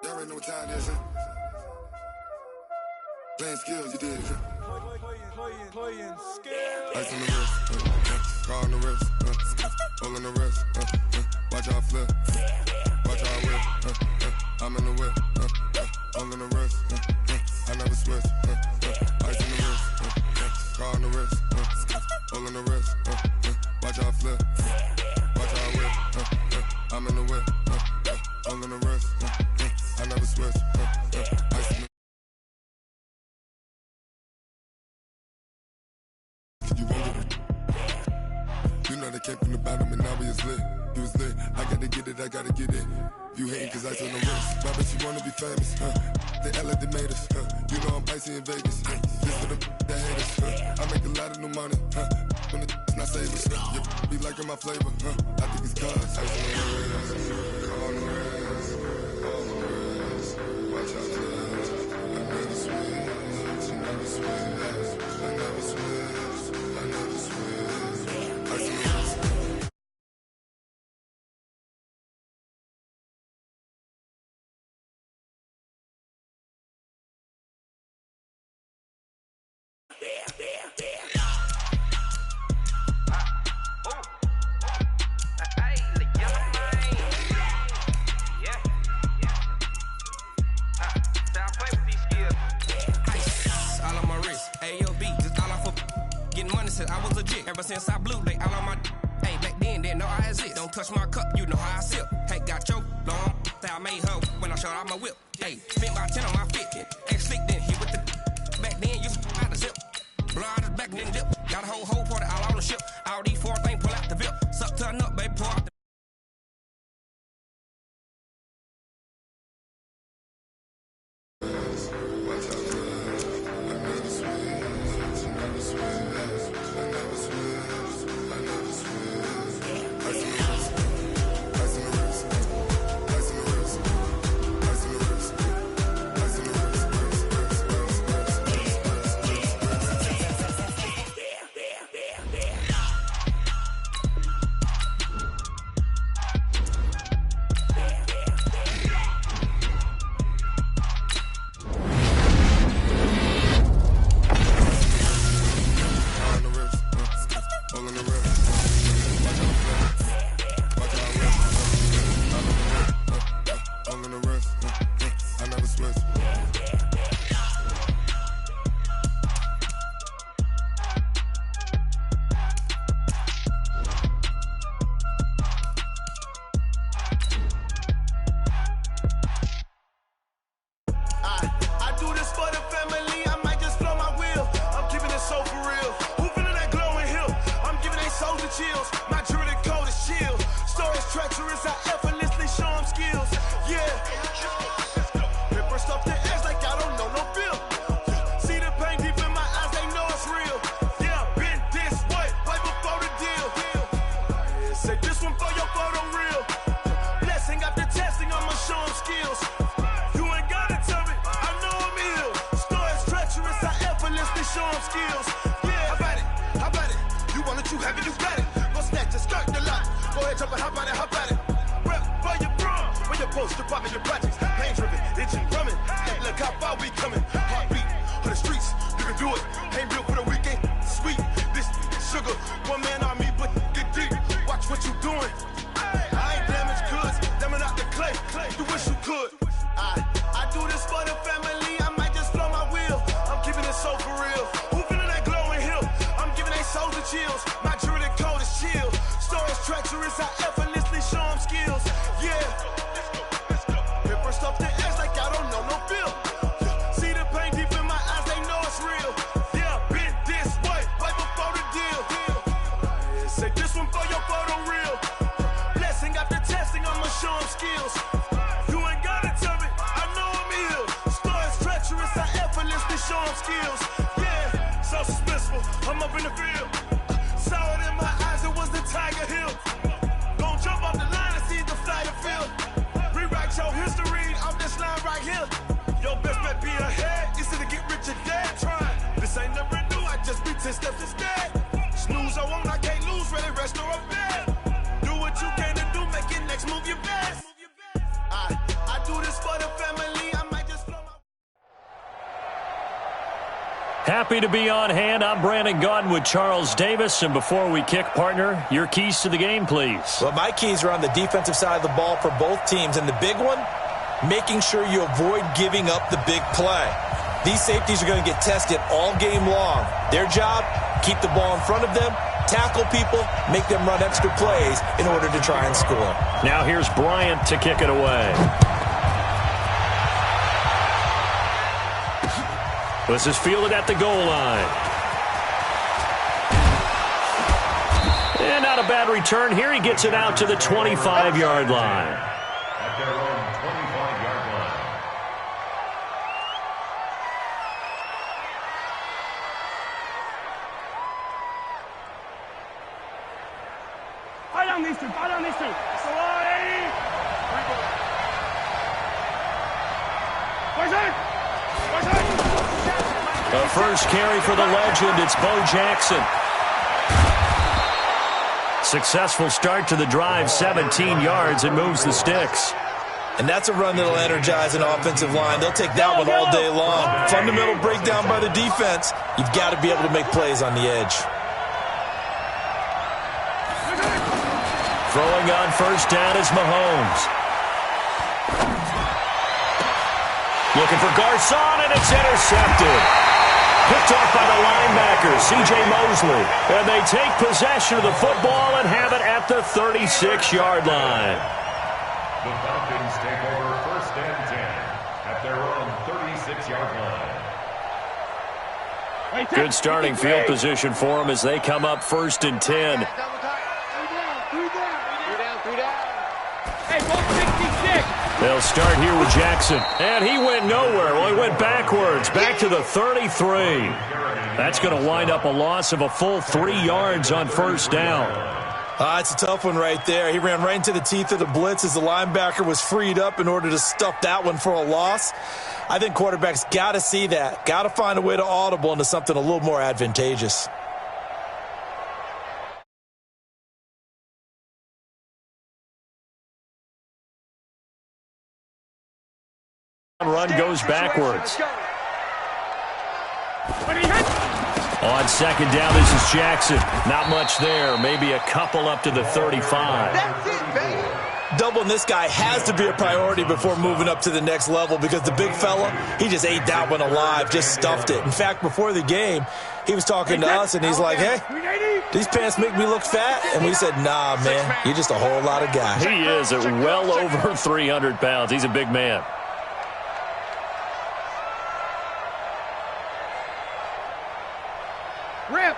y'all already know what time it is, huh? Playing skills, you did, huh? Playing skills. Ice on the wrist, car on the wrist, hole on the wrist, watch out flip, watch out whip, I'm in the whip, hole in the wrist, I never switch, ice on the wrist, car on the wrist, hole in the wrist, watch out flip, watch out whip, I'm in the whip, hole in the wrist, I never switch, ice on the they came from the bottom and now we is lit. You was lit. I gotta get it, I gotta get it. You hating cause ice on the wrist. Why bet you wanna be famous, huh? They act like they made us, huh? You know I'm icy in Vegas, huh? Just for the that hate us, huh? I make a lot of new money, huh? When the not savers, you be liking my flavor, huh? I think it's cause ice on the wrist, on the wrist, on the wrist. Watch out, cause I never switch, I never switch, I never switch, I never switch. Ice on the wrist. I was legit. Ever since I blew, they all on my. Hey, back then, didn't know I exist. Don't touch my cup, you know how I sip. Hey, got your long. Say I made her when I showed out my whip. Hey, spent about 10 on my fit. Ex-slick, then hit with the. Back then, you out the zip. Blow out the back, then dip. Got a whole party all on the ship. All these four things, pull out the VIP. Suck, turn up, baby, pour out the. treacherous, I effortlessly show them skills. Yeah. Paper stuff the edge like I don't know no bill. See the pain deep in my eyes, they know it's real. Yeah, been this way before the deal. Say this one for your photo real. Blessing after testing, I'ma show them skills. You ain't gotta tell me, I know I'm ill. Stories treacherous, I effortlessly show them skills. Yeah, how about it? You want it, you have it, you got it. Go snatch it, skirt the lot. Go ahead, jump it, how about it? Rep for your bra, when your poster popping your projects. Pain driven, itching, drumming. Hey, look how far we coming. Heartbeat on the streets, you can do it. Ain't built for the weekend, sweet. This sugar, one man army, but get deep. Watch what you doing. I ain't damaged goods, damn out the clay. You wish you could. I do this for the family. I might just blow my wheel. I'm keeping it so for real. Who feeling that glowing hill? I'm giving they souls the chills. My jewelry code is chill. Stories treacherous, I effortlessly show them skills. Yeah. Paper stuff the edge like I don't know no bill. See the pain deep in my eyes, they know it's real. Yeah, been this way before the deal. Say this one for your photo real. Blessing after testing, I'ma show them skills. You ain't gotta tell me, I know I'm ill. Stories treacherous, I effortlessly show them skills. Yeah, so suspenseful, I'm up in the field. Saw it in my eyes, it was the Tiger Hill. Gon' jump off the line and see the fly the field. Rewrite your history off this line right here. Your best bet be ahead, instead of get rich or dead. Trying, this ain't never new, I just be 10 steps instead. Snooze I won't, I can't lose, ready, rest or a bed. Do what you can to do, make it next move your best. I do this for the family, I might just flow my... Happy to be on hand. I'm Brandon Gaudin with Charles Davis. And before we kick, partner, your keys to the game, please. Well, my keys are on the defensive side of the ball for both teams. And the big one, making sure you avoid giving up the big play. These safeties are going to get tested all game long. Their job, keep the ball in front of them, tackle people, make them run extra plays in order to try and score. Now here's Bryant to kick it away. This is fielded at the goal line. And not a bad return here. He gets it out to the 25-yard line. At their own 25-yard line. Fight on these two. So long, 80. The first carry for the legend, it's Bo Jackson. Successful start to the drive, 17 yards, and moves the sticks. And that's a run that'll energize an offensive line. They'll take that one all day long. Fundamental breakdown by the defense. You've got to be able to make plays on the edge. Throwing on first down is Mahomes. Looking for Garcon, and it's intercepted. Picked off by the linebacker, C.J. Mosley. And they take possession of the football and have it at the 36-yard line. The Falcons take over first and 10 at their own 36-yard line. Good starting field position for them as they come up first and 10. They'll start here with Jackson. And he went nowhere. Well, he went backwards, back to the 33. That's going to wind up a loss of a full 3 yards on first down. It's a tough one right there. He ran right into the teeth of the blitz as the linebacker was freed up in order to stuff that one for a loss. I think quarterbacks got to see that. Got to find a way to audible into something a little more advantageous. Run goes backwards. On second down, this is Jackson. Not much there. Maybe a couple up to the 35. That's it, baby. Doubling this guy has to be a priority before moving up to the next level because the big fella, he just ate that one alive, just stuffed it. In fact, before the game, he was talking to us, and he's like, hey, these pants make me look fat. And we said, nah, man, you're just a whole lot of guy. He is at well over 300 pounds. He's a big man. Rip.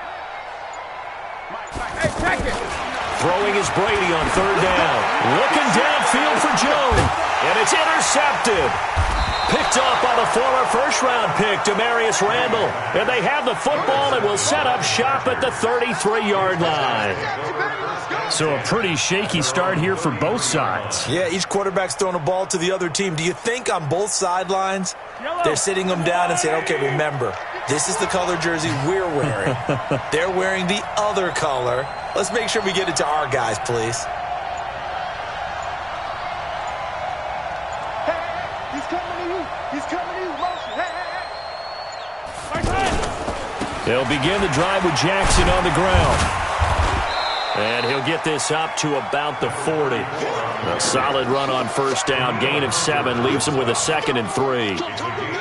Hey, check it. Throwing is Brady on third down. Looking downfield for Jones, and it's intercepted. Picked off by the former first-round pick, Demarius Randall. And they have the football and will set up shop at the 33-yard line. So a pretty shaky start here for both sides. Yeah, each quarterback's throwing a ball to the other team. Do you think on both sidelines they're sitting them down and saying, okay, remember, this is the color jersey we're wearing. They're wearing the other color. Let's make sure we get it to our guys, please. They'll begin the drive with Jackson on the ground. And he'll get this up to about the 40. A solid run on first down. Gain of 7 leaves him with a 2nd and 3.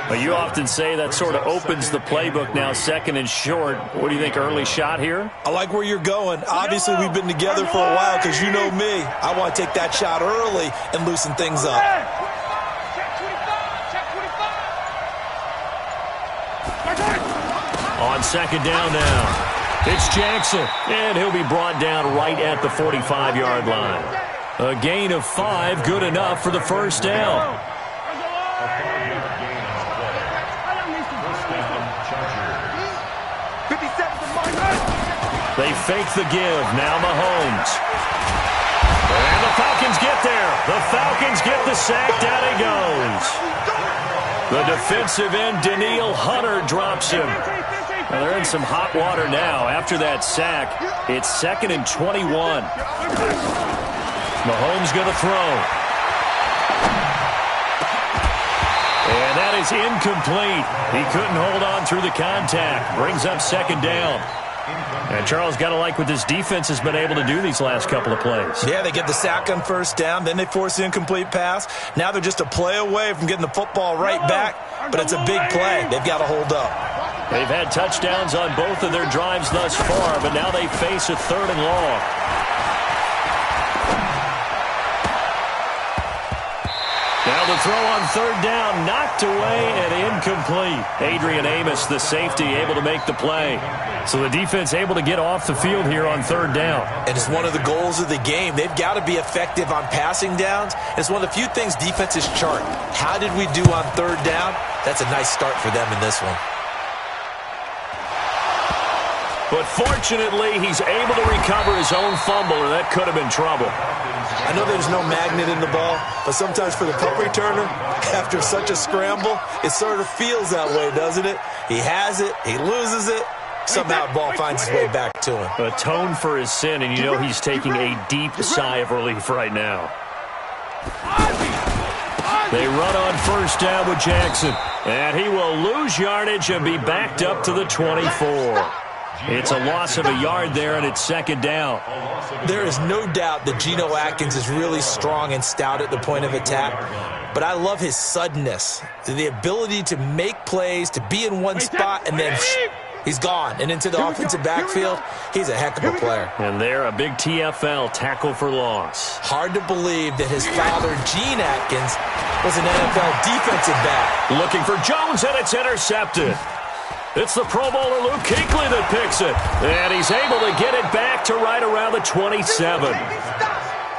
But you often say that sort of opens the playbook now, 2nd and short. What do you think, early shot here? I like where you're going. Obviously, we've been together for a while because you know me. I want to take that shot early and loosen things up. On second down now, it's Jackson, and he'll be brought down right at the 45-yard line. A gain of 5, good enough for the first down. They fake the give, now Mahomes. And the Falcons get there. The Falcons get the sack, down he goes. The defensive end, Danielle Hunter, drops him. Well, they're in some hot water now. After that sack, it's 2nd and 21. Mahomes going to throw. And that is incomplete. He couldn't hold on through the contact. Brings up 2nd down. And Charles, got to like what this defense has been able to do these last couple of plays. Yeah, they get the sack on first down, then they force the incomplete pass. Now they're just a play away from getting the football right back, but it's a big play. They've got to hold up. They've had touchdowns on both of their drives thus far, but now they face a 3rd and long. Now the throw on 3rd down, knocked away and incomplete. Adrian Amos, the safety, able to make the play. So the defense able to get off the field here on 3rd down. And it's one of the goals of the game. They've got to be effective on passing downs. It's one of the few things defenses chart. How did we do on 3rd down? That's a nice start for them in this one. But fortunately, he's able to recover his own fumble, and that could have been trouble. I know there's no magnet in the ball, but sometimes for the punt returner, after such a scramble, it sort of feels that way, doesn't it? He has it, he loses it, somehow the ball finds its way back to him. Atone for his sin, and you know he's taking a deep sigh of relief right now. They run on first down with Jackson, and he will lose yardage and be backed up to the 24. It's a loss of a yard there, and it's 2nd down. There is no doubt that Geno Atkins is really strong and stout at the point of attack, but I love his suddenness, the ability to make plays, to be in one spot, and then he's gone. And into the offensive backfield, he's a heck of a player. And there, a big TFL, tackle for loss. Hard to believe that his father, Gene Atkins, was an NFL defensive back. Looking for Jones, and it's intercepted. It's the Pro Bowler Luke Kuechly that picks it. And he's able to get it back to right around the 27.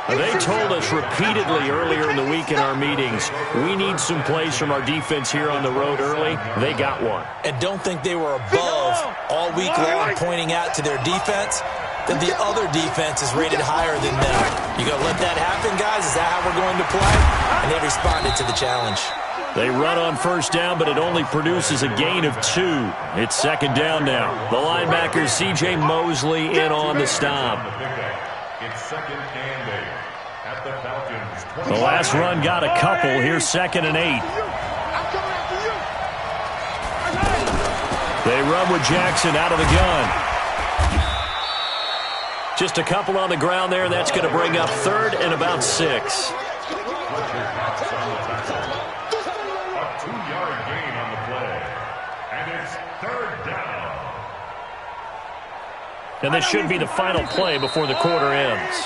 They told us repeatedly earlier in the week in our meetings, we need some plays from our defense here on the road early. They got one. And don't think they were above all week long pointing out to their defense that the other defense is rated higher than them. You going to let that happen, guys? Is that how we're going to play? And they responded to the challenge. They run on first down, but it only produces a gain of 2. It's 2nd down now. The linebacker, C.J. Mosley, in on the stop. It's 2nd and 8 at the Falcons. The last run got a couple. Here's 2nd and 8. They run with Jackson out of the gun. Just a couple on the ground there. That's going to bring up 3rd and about 6. And this should be the final play before the quarter ends.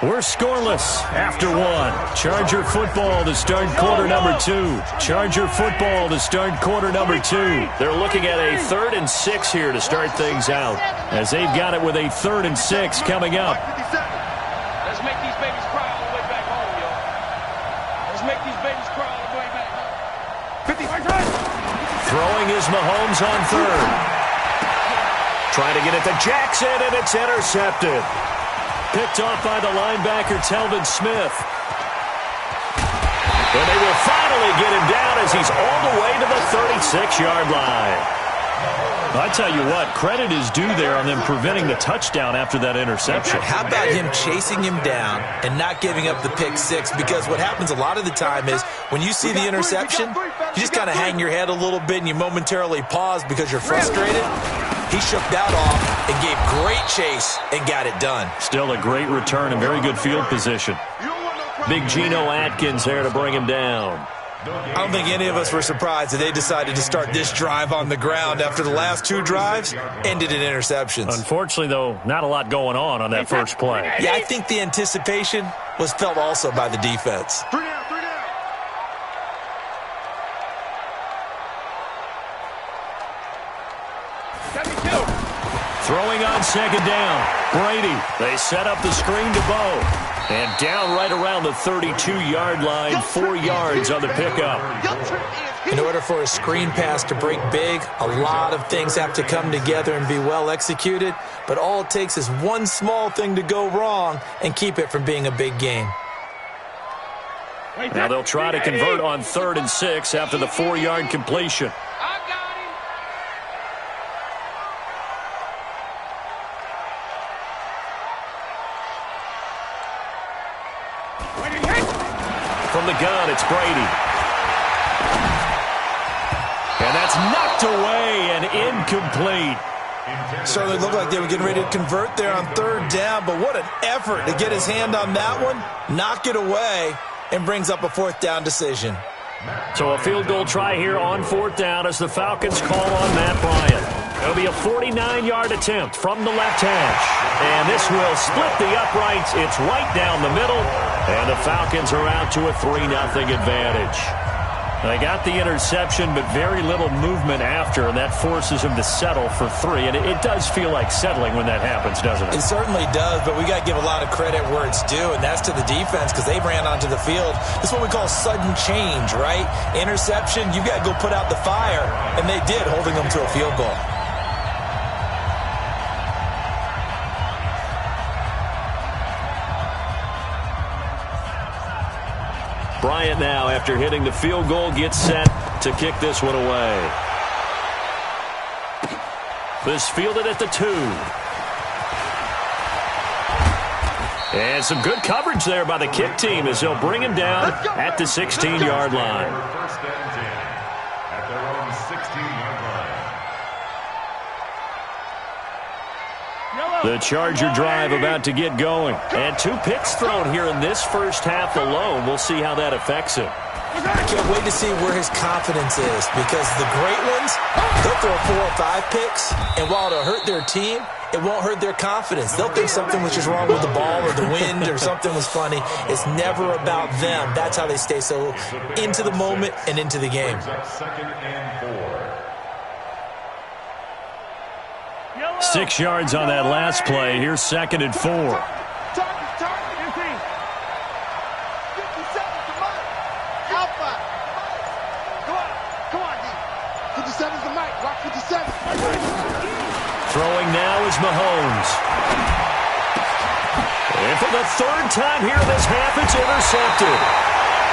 We're scoreless after 1. Charger football to start quarter number 2. Charger football to start quarter number 2. They're looking at a 3rd and 6 here to start things out, as they've got it with a 3rd and 6 coming up. Throwing is Mahomes on third. Trying to get it to Jackson, and it's intercepted. Picked off by the linebacker, Telvin Smith. And they will finally get him down as he's all the way to the 36-yard line. I tell you what, credit is due there on them preventing the touchdown after that interception. How about him chasing him down and not giving up the pick six? Because what happens a lot of the time is when you see the interception, you just kind of hang your head a little bit and you momentarily pause because you're frustrated. He shook that off and gave great chase and got it done. Still a great return and very good field position. Big Geno Atkins there to bring him down. I don't think any of us were surprised that they decided to start this drive on the ground after the last two drives ended in interceptions. Unfortunately, though, not a lot going on that first play. Yeah, I think the anticipation was felt also by the defense. 3 down, 3 down. Throwing on second down. Brady. They set up the screen to Bo. And down right around the 32-yard line, 4 yards on the pickup. In order for a screen pass to break big, a lot of things have to come together and be well executed. But all it takes is one small thing to go wrong and keep it from being a big game. Now they'll try to convert on 3rd and 6 after the 4-yard completion. From the gun, it's Brady. And that's knocked away and incomplete. Certainly looked like they were getting ready to convert there on 3rd down, but what an effort to get his hand on that one, knock it away, and brings up a 4th down decision. So a field goal try here on 4th down as the Falcons call on Matt Bryant. It'll be a 49-yard attempt from the left hash. And this will split the uprights. It's right down the middle. And the Falcons are out to a 3-0 advantage. They got the interception, but very little movement after, and that forces him to settle for 3. And it does feel like settling when that happens, doesn't it? It certainly does, but we got to give a lot of credit where it's due, and that's to the defense because they ran onto the field. This is what we call sudden change, right? Interception, you got to go put out the fire, and they did, holding them to a field goal. Bryant now, after hitting the field goal, gets set to kick this one away. This fielded at the 2. And some good coverage there by the kick team as they'll bring him down at the 16-yard line. First and 10 at their own 16-yard line. The Charger drive about to get going. And 2 picks thrown here in this first half alone. We'll see how that affects him. I can't wait to see where his confidence is because the great ones, they'll throw 4 or 5 picks, and while it'll hurt their team, it won't hurt their confidence. They'll think something was just wrong with the ball or the wind or something was funny. It's never about them. That's how they stay so into the moment and into the game. 2nd and 4. 6 yards on that last play. Here's 2nd and 4. Throwing now is Mahomes. And for the 3rd time here this half, it's intercepted.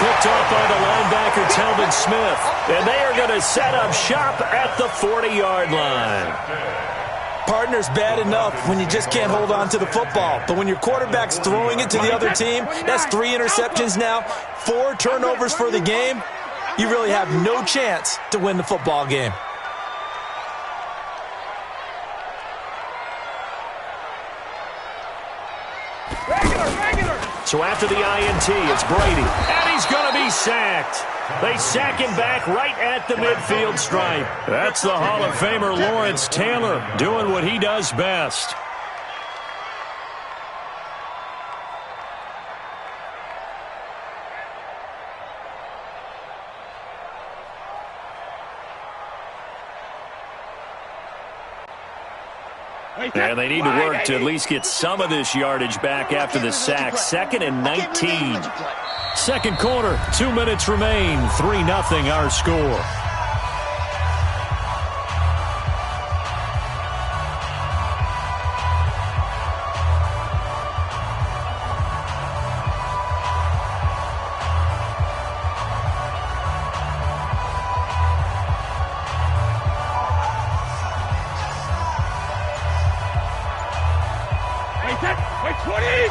Picked off by the linebacker, Telvin Smith. And they are going to set up shop at the 40-yard line. Partner's bad enough when you just can't hold on to the football. But when your quarterback's throwing it to the other team, that's 3 interceptions now, 4 turnovers for the game. You really have no chance to win the football game. So after the INT, it's Brady. And he's going to be sacked. They sack him back right at the midfield stripe. That's the Hall of Famer Lawrence Taylor doing what he does best. And they need to work to at least get some of this yardage back after the sack. 2nd and 19. Second quarter, 2 minutes remain. 3-0 our score.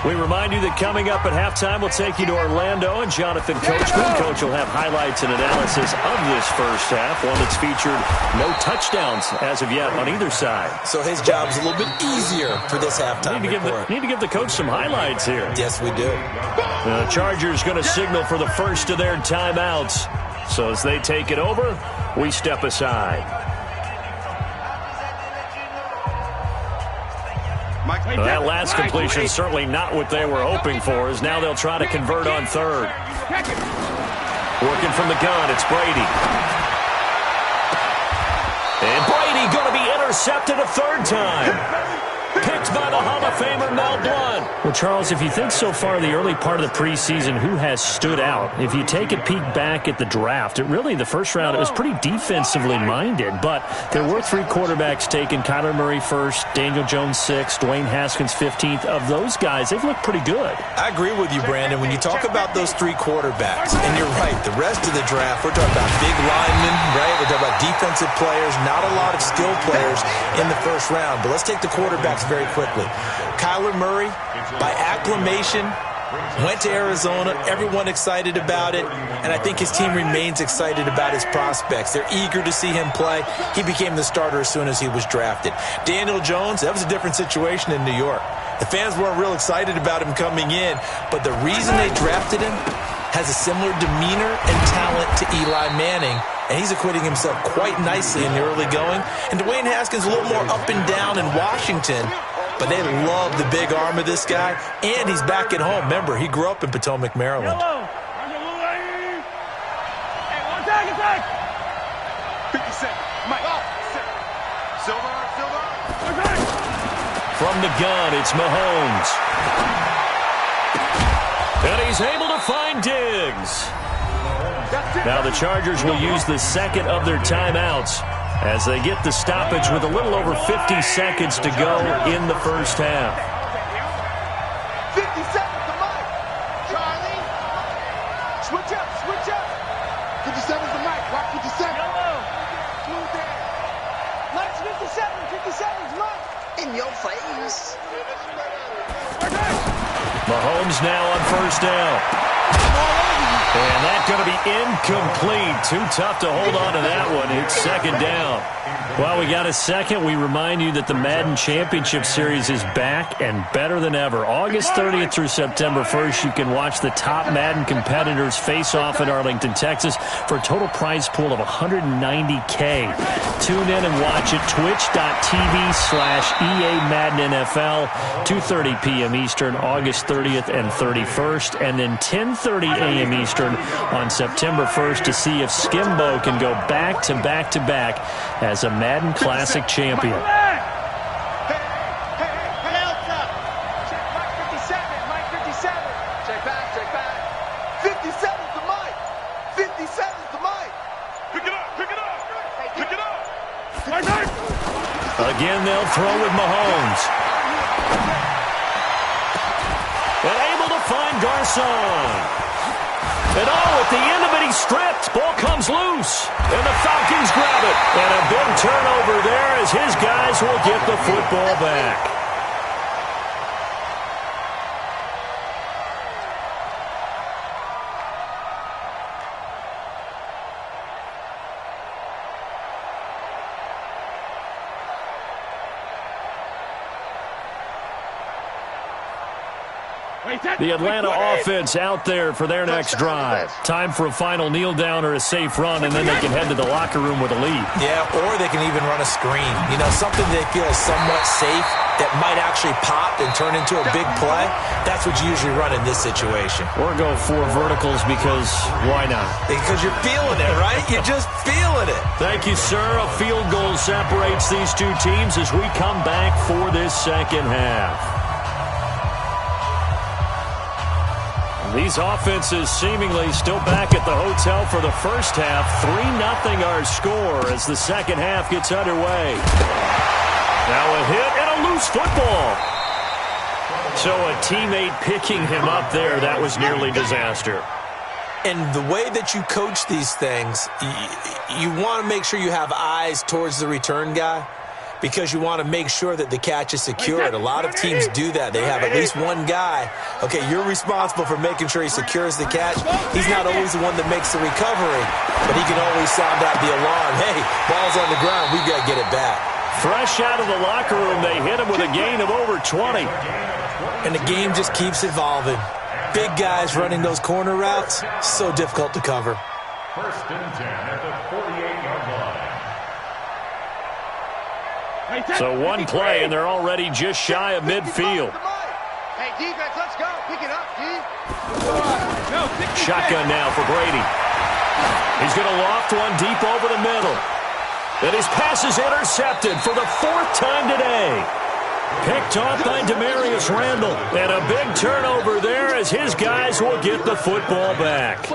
We remind you that coming up at halftime, we'll take you to Orlando and Jonathan Coachman. Coach will have highlights and analysis of this first half, one that's featured no touchdowns as of yet on either side. So his job's a little bit easier for this halftime report. Need to give the coach some highlights here. Yes, we do. The Chargers going to signal for the first of their timeouts. So as they take it over, we step aside. Well, that last completion certainly not what they were hoping for, as now they'll try to convert on third. Working from the gun, it's Brady. And Brady going to be intercepted a third time. Picked by the Hall of Famer Mel Blount. Well, Charles, if you think so far the early part of the preseason, who has stood out? If you take a peek back at the draft, the first round, it was pretty defensively minded, but there were 3 quarterbacks taken. Kyler Murray first, Daniel Jones 6th, Dwayne Haskins 15th. Of those guys, they've looked pretty good. I agree with you, Brandon. When you talk about those 3 quarterbacks, and you're right, the rest of the draft, we're talking about big linemen, right? We're talking about defensive players, not a lot of skill players in the first round. But let's take the quarterbacks very quickly. Kyler Murray, by acclamation, went to Arizona. Everyone excited about it. And I think his team remains excited about his prospects. They're eager to see him play. He became the starter as soon as he was drafted. Daniel Jones, that was a different situation in New York. The fans weren't real excited about him coming in. But the reason they drafted him has a similar demeanor and talent to Eli Manning. And he's acquitting himself quite nicely in the early going. And Dwayne Haskins a little more up and down in Washington. But they love the big arm of this guy. And he's back at home. Remember, he grew up in Potomac, Maryland. Hey, one tag. 57. Mike. Silver. From the gun, it's Mahomes. And he's able to find Diggs. Now the Chargers will use the second of their timeouts as they get the stoppage with a little over 50 seconds to go in the first half. 50 seconds to Mike. Charlie. Switch up. 57's the Mike. Rock 57. Smooth down. Mike's 57's Mike. In your face. Mahomes now on first down. And that's going to be incomplete. Too tough to hold on to that one. It's second down. Well, we got a second. We remind you that the Madden Championship Series is back and better than ever. August 30th through September 1st, you can watch the top Madden competitors face off in Arlington, Texas for a total prize pool of $190K. Tune in and watch it. Twitch.tv/EA Madden NFL, 2:30 p.m. Eastern, August 30th and 31st, and then 10:30 a.m. Eastern on September 1st to see if Skimbo can go back to back as a Madden Classic champion. Hey, Mike 57. Check back. 57's the Mike. 57's the Mike. Pick it up. Again, they'll throw with Mahomes. And able to find Garcon. And at the end of it, he's stripped. Ball comes loose. And the Falcons grab it. And a big turnover there as his guys will get the football back. The Atlanta offense out there for their next drive. Time for a final kneel down or a safe run, and then they can head to the locker room with a lead. Yeah, or they can even run a screen. You know, something they feel is somewhat safe that might actually pop and turn into a big play. That's what you usually run in this situation. Or go 4 verticals because why not? Because you're feeling it, right? You're just feeling it. Thank you, sir. A field goal separates these two teams as we come back for this second half. These offenses seemingly still back at the hotel for the first half. 3-0 our score as the second half gets underway. Now a hit and a loose football. So a teammate picking him up there, that was nearly disaster. And the way that you coach these things, you want to make sure you have eyes towards the return guy because you want to make sure that the catch is secured. A lot of teams do that. They have at least one guy. Okay, you're responsible for making sure he secures the catch. He's not always the one that makes the recovery, but he can always sound out the alarm. Hey, ball's on the ground. We've got to get it back. Fresh out of the locker room, they hit him with a gain of over 20. And the game just keeps evolving. Big guys running those corner routes, so difficult to cover. First and 10 at the 48-yard line. So one play, and they're already just shy of midfield. Hey, defense, let's go. Pick it up, D. Shotgun now for Brady. He's going to loft one deep over the middle. And his pass is intercepted for the fourth time today. Picked off by Demarius Randall. And a big turnover there as his guys will get the football back.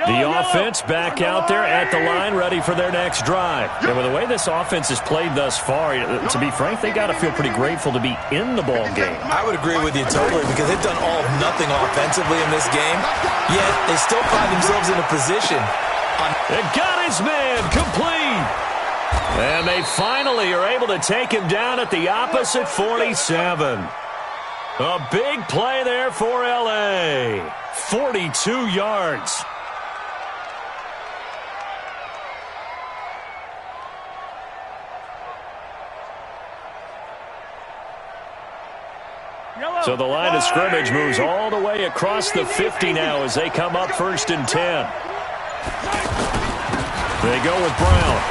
The offense back out there at the line, ready for their next drive. And with the way this offense has played thus far, to be frank, they got to feel pretty grateful to be in the ball game. I would agree with you totally because they've done all of nothing offensively in this game, yet they still find themselves in a position. It got his man complete. And they finally are able to take him down at the opposite 47. A big play there for L.A. 42 yards. So the line of scrimmage moves all the way across the 50 now as they come up first and 10. They go with Brown.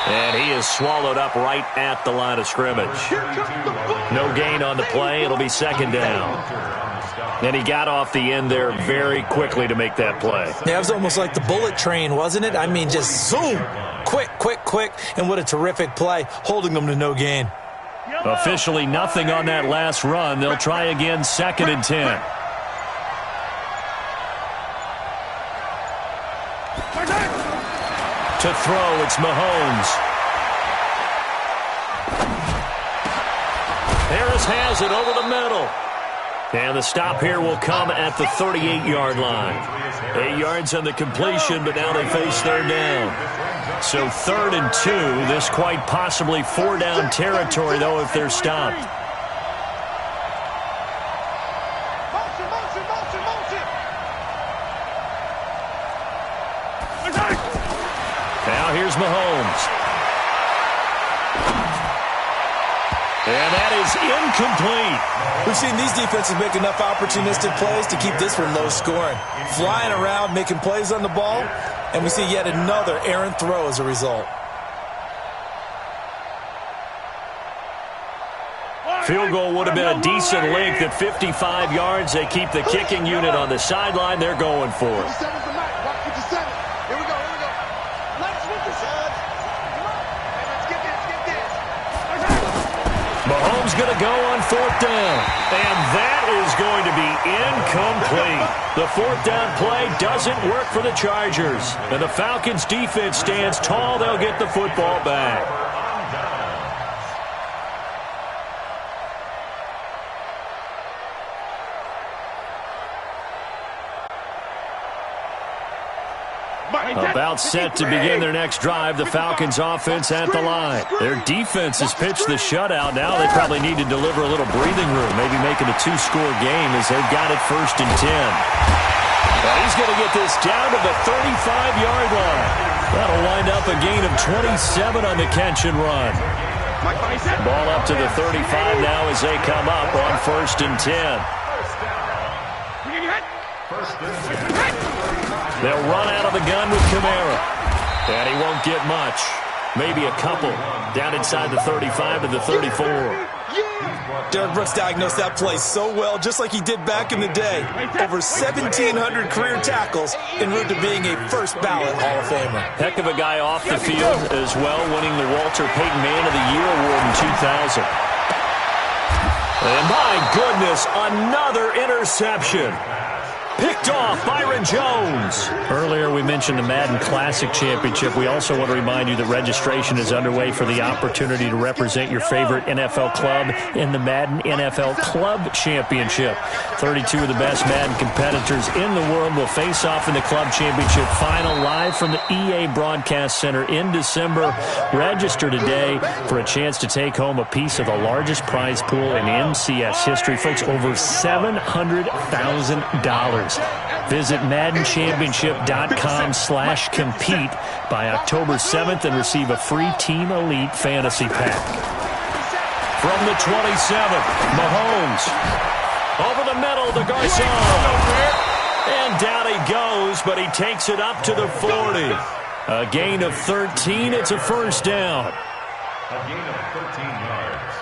And he is swallowed up right at the line of scrimmage. No gain on the play. It'll be second down. And he got off the end there very quickly to make that play. Yeah, it was almost like the bullet train, wasn't it? I mean, just zoom. Quick, quick, quick. And what a terrific play, holding them to no gain. Officially nothing on that last run. They'll try again, second and 10. To throw, it's Mahomes. Harris has it over the middle. And the stop here will come at the 38-yard line. 8 yards on the completion, but now they face third down. So 3rd and 2. This quite possibly 4-down territory, though, if they're stopped. Now here's Mahomes. And that is incomplete. We've seen these defenses make enough opportunistic plays to keep this one low scoring. Flying around, making plays on the ball, and we see yet another errant throw as a result. Field goal would have been a decent length at 55 yards. They keep the kicking unit on the sideline. They're going for it. Mahomes going to go on 4th down. And that is going to be incomplete. The 4th down play doesn't work for the Chargers. And the Falcons defense stands tall. They'll get the football back. About set to begin their next drive, the Falcons offense at the line. Their defense has pitched the shutout. Now they probably need to deliver a little breathing room, maybe make it a 2-score game as they've got it 1st and 10. But he's going to get this down to the 35-yard line. That'll wind up a gain of 27 on the catch and run. Ball up to the 35 now as they come up on 1st and 10. They'll run out of the gun with Kamara. And he won't get much. Maybe a couple. Down inside the 35 to the 34. Derek Brooks diagnosed that play so well, just like he did back in the day. Over 1,700 career tackles en route to being a first-ballot Hall of Famer. Heck of a guy off the field as well, winning the Walter Payton Man of the Year award in 2000. And my goodness, another interception. Picked off Byron Jones. Earlier we mentioned the Madden Classic Championship. We also want to remind you that registration is underway for the opportunity to represent your favorite NFL club in the Madden NFL Club Championship. 32 of the best Madden competitors in the world will face off in the Club Championship final live from the EA Broadcast Center in December. Register today for a chance to take home a piece of the largest prize pool in MCS history. Folks, over $700,000. Visit MaddenChampionship.com/compete by October 7th and receive a free Team Elite Fantasy Pack. From the 27, Mahomes. Over the middle to Garcon. And down he goes, but he takes it up to the 40. A gain of 13. It's a first down. A gain of 13 yards.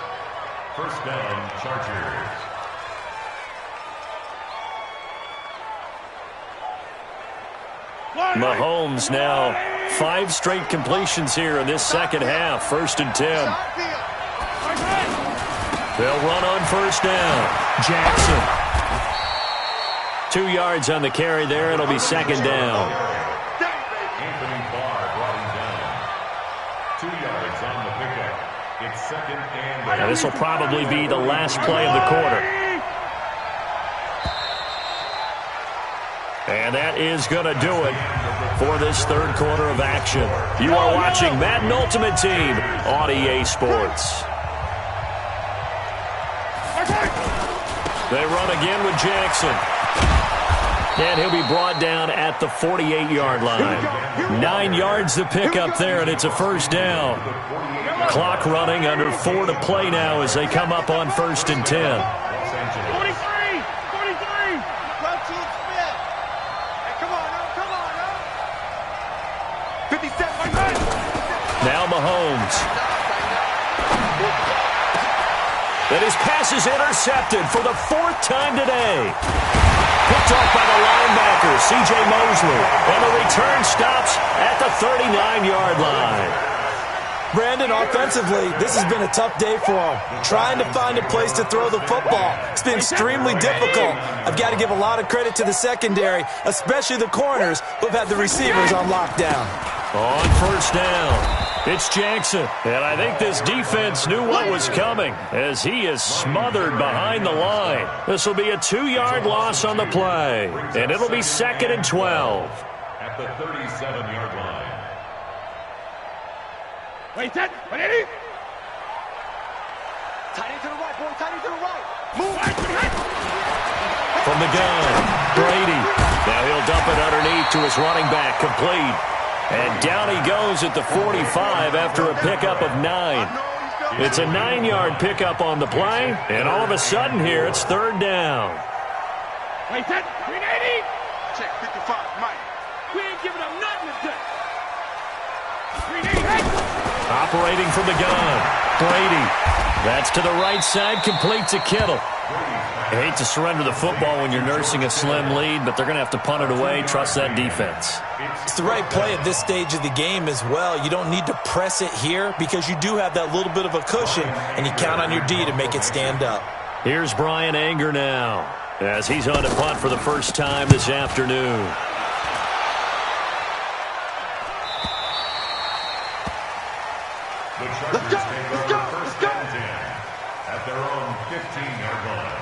First down, Chargers. Mahomes now 5 straight completions here in this second half. First and 10. They'll run on first down. Jackson. 2 yards on the carry there. It'll be second down. Anthony Barr brought him down. 2 yards on the pickup. It's second and... Now this will probably be the last play of the quarter. And that is going to do it for this third quarter of action. You are watching Madden Ultimate Team on EA Sports. They run again with Jackson. And he'll be brought down at the 48-yard line. 9 yards to pick up there, and it's a first down. Clock running, under 4 to play now as they come up on first and 10. Now Mahomes. And his pass is intercepted for the 4th time today. Picked off by the linebacker, C.J. Mosley. And the return stops at the 39-yard line. Brandon, offensively, this has been a tough day for him. Trying to find a place to throw the football. It's been extremely difficult. I've got to give a lot of credit to the secondary, especially the corners who have had the receivers on lockdown. On first down, it's Jackson. And I think this defense knew what was coming as he is smothered behind the line. This will be a 2-yard loss on the play. And it'll be second and 12. At the 37-yard line. Wait, set. Ready? Tight end to the right, boy. Tight end to the right. Move. From the gun, Brady. Now he'll dump it underneath to his running back, complete. And down he goes at the 45 after a pickup of 9. It's a 9-yard pickup on the play, and all of a sudden here it's third down. Wait, set. 380. Check 55, Mike. We ain't giving up nothing today. 380. Operating from the gun, Brady. That's to the right side, complete to Kittle. I hate to surrender the football when you're nursing a slim lead, but they're going to have to punt it away. Trust that defense. It's the right play at this stage of the game as well. You don't need to press it here because you do have that little bit of a cushion, and you count on your D to make it stand up. Here's Brian Anger now as he's on to punt for the first time this afternoon. The Chargers take over first and 10 at their own 15-yard line.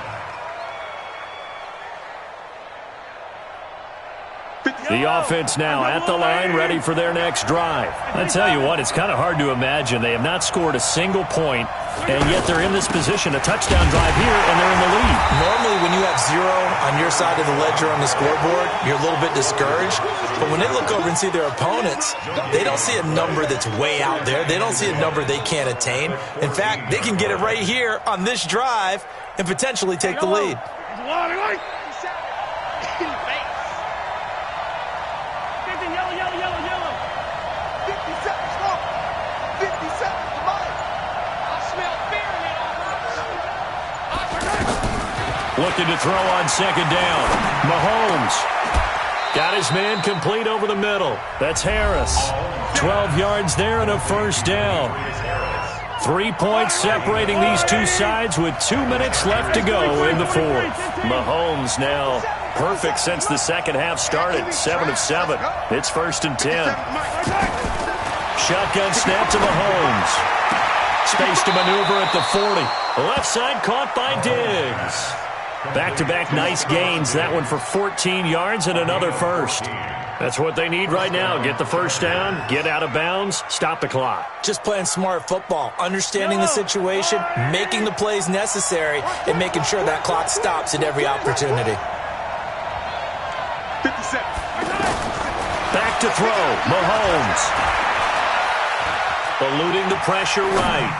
The offense now at the line, ready for their next drive. I tell you what, it's kind of hard to imagine. They have not scored a single point, and yet they're in this position, a touchdown drive here, and they're in the lead. Normally, when you have 0 on your side of the ledger on the scoreboard, you're a little bit discouraged. But when they look over and see their opponents, they don't see a number that's way out there. They don't see a number they can't attain. In fact, they can get it right here on this drive and potentially take the lead. Looking to throw on second down. Mahomes got his man complete over the middle. That's Harris. 12 yards there and a first down. 3 points separating these two sides with 2 minutes left to go in the fourth. Mahomes now perfect since the second half started, 7 of 7. It's 1st and 10. Shotgun snap to Mahomes. Space to maneuver at the 40. Left side caught by Diggs. Back-to-back nice gains. That one for 14 yards and another first. That's what they need right now. Get the first down, get out of bounds, stop the clock. Just playing smart football, understanding the situation, making the plays necessary, and making sure that clock stops at every opportunity. 57. Back to throw. Mahomes. Eluding the pressure right.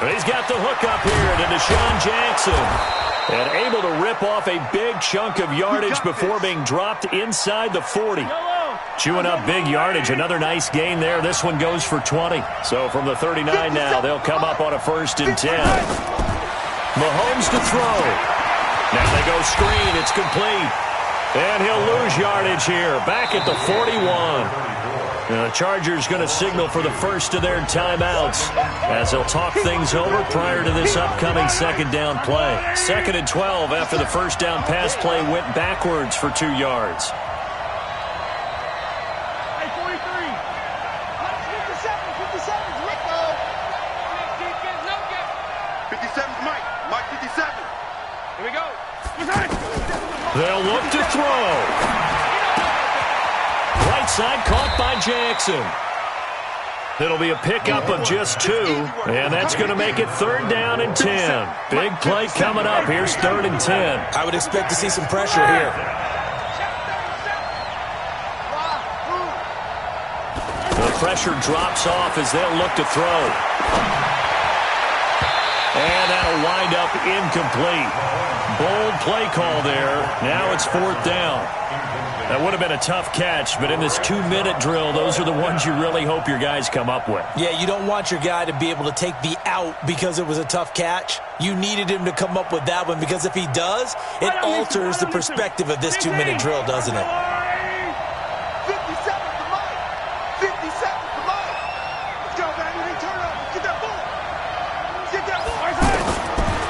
He's got the hook up here to Deshaun Jackson. And able to rip off a big chunk of yardage before being dropped inside the 40. Chewing up big yardage. Another nice gain there. This one goes for 20. So from the 39 now, they'll come up on a 1st and 10. Mahomes to throw. Now they go screen. It's complete. And he'll lose yardage here. Back at the 41. The Chargers going to signal for the first of their timeouts as they'll talk things over prior to this upcoming second down play. 2nd and 12 after the first down pass play went backwards for 2 yards. Hey, 43. 57. Let go. 57's Mike. Mike 57. Here we go. They'll look to throw. Right side caught by Jackson. It'll be a pickup of just 2, and that's going to make it 3rd down and 10. Big play coming up. Here's 3rd and 10. I would expect to see some pressure here. The pressure drops off as they'll look to throw. And that'll wind up incomplete. Bold play call there. Now it's 4th down. That would have been a tough catch, but in this 2-minute drill, those are the ones you really hope your guys come up with. Yeah, you don't want your guy to be able to take the out because it was a tough catch. You needed him to come up with that one because if he does, it alters the perspective of this 2-minute drill, doesn't it? 57 to Mike. 57 to Mike. Let's go, man. We need turnovers. Get that ball. Get that ball.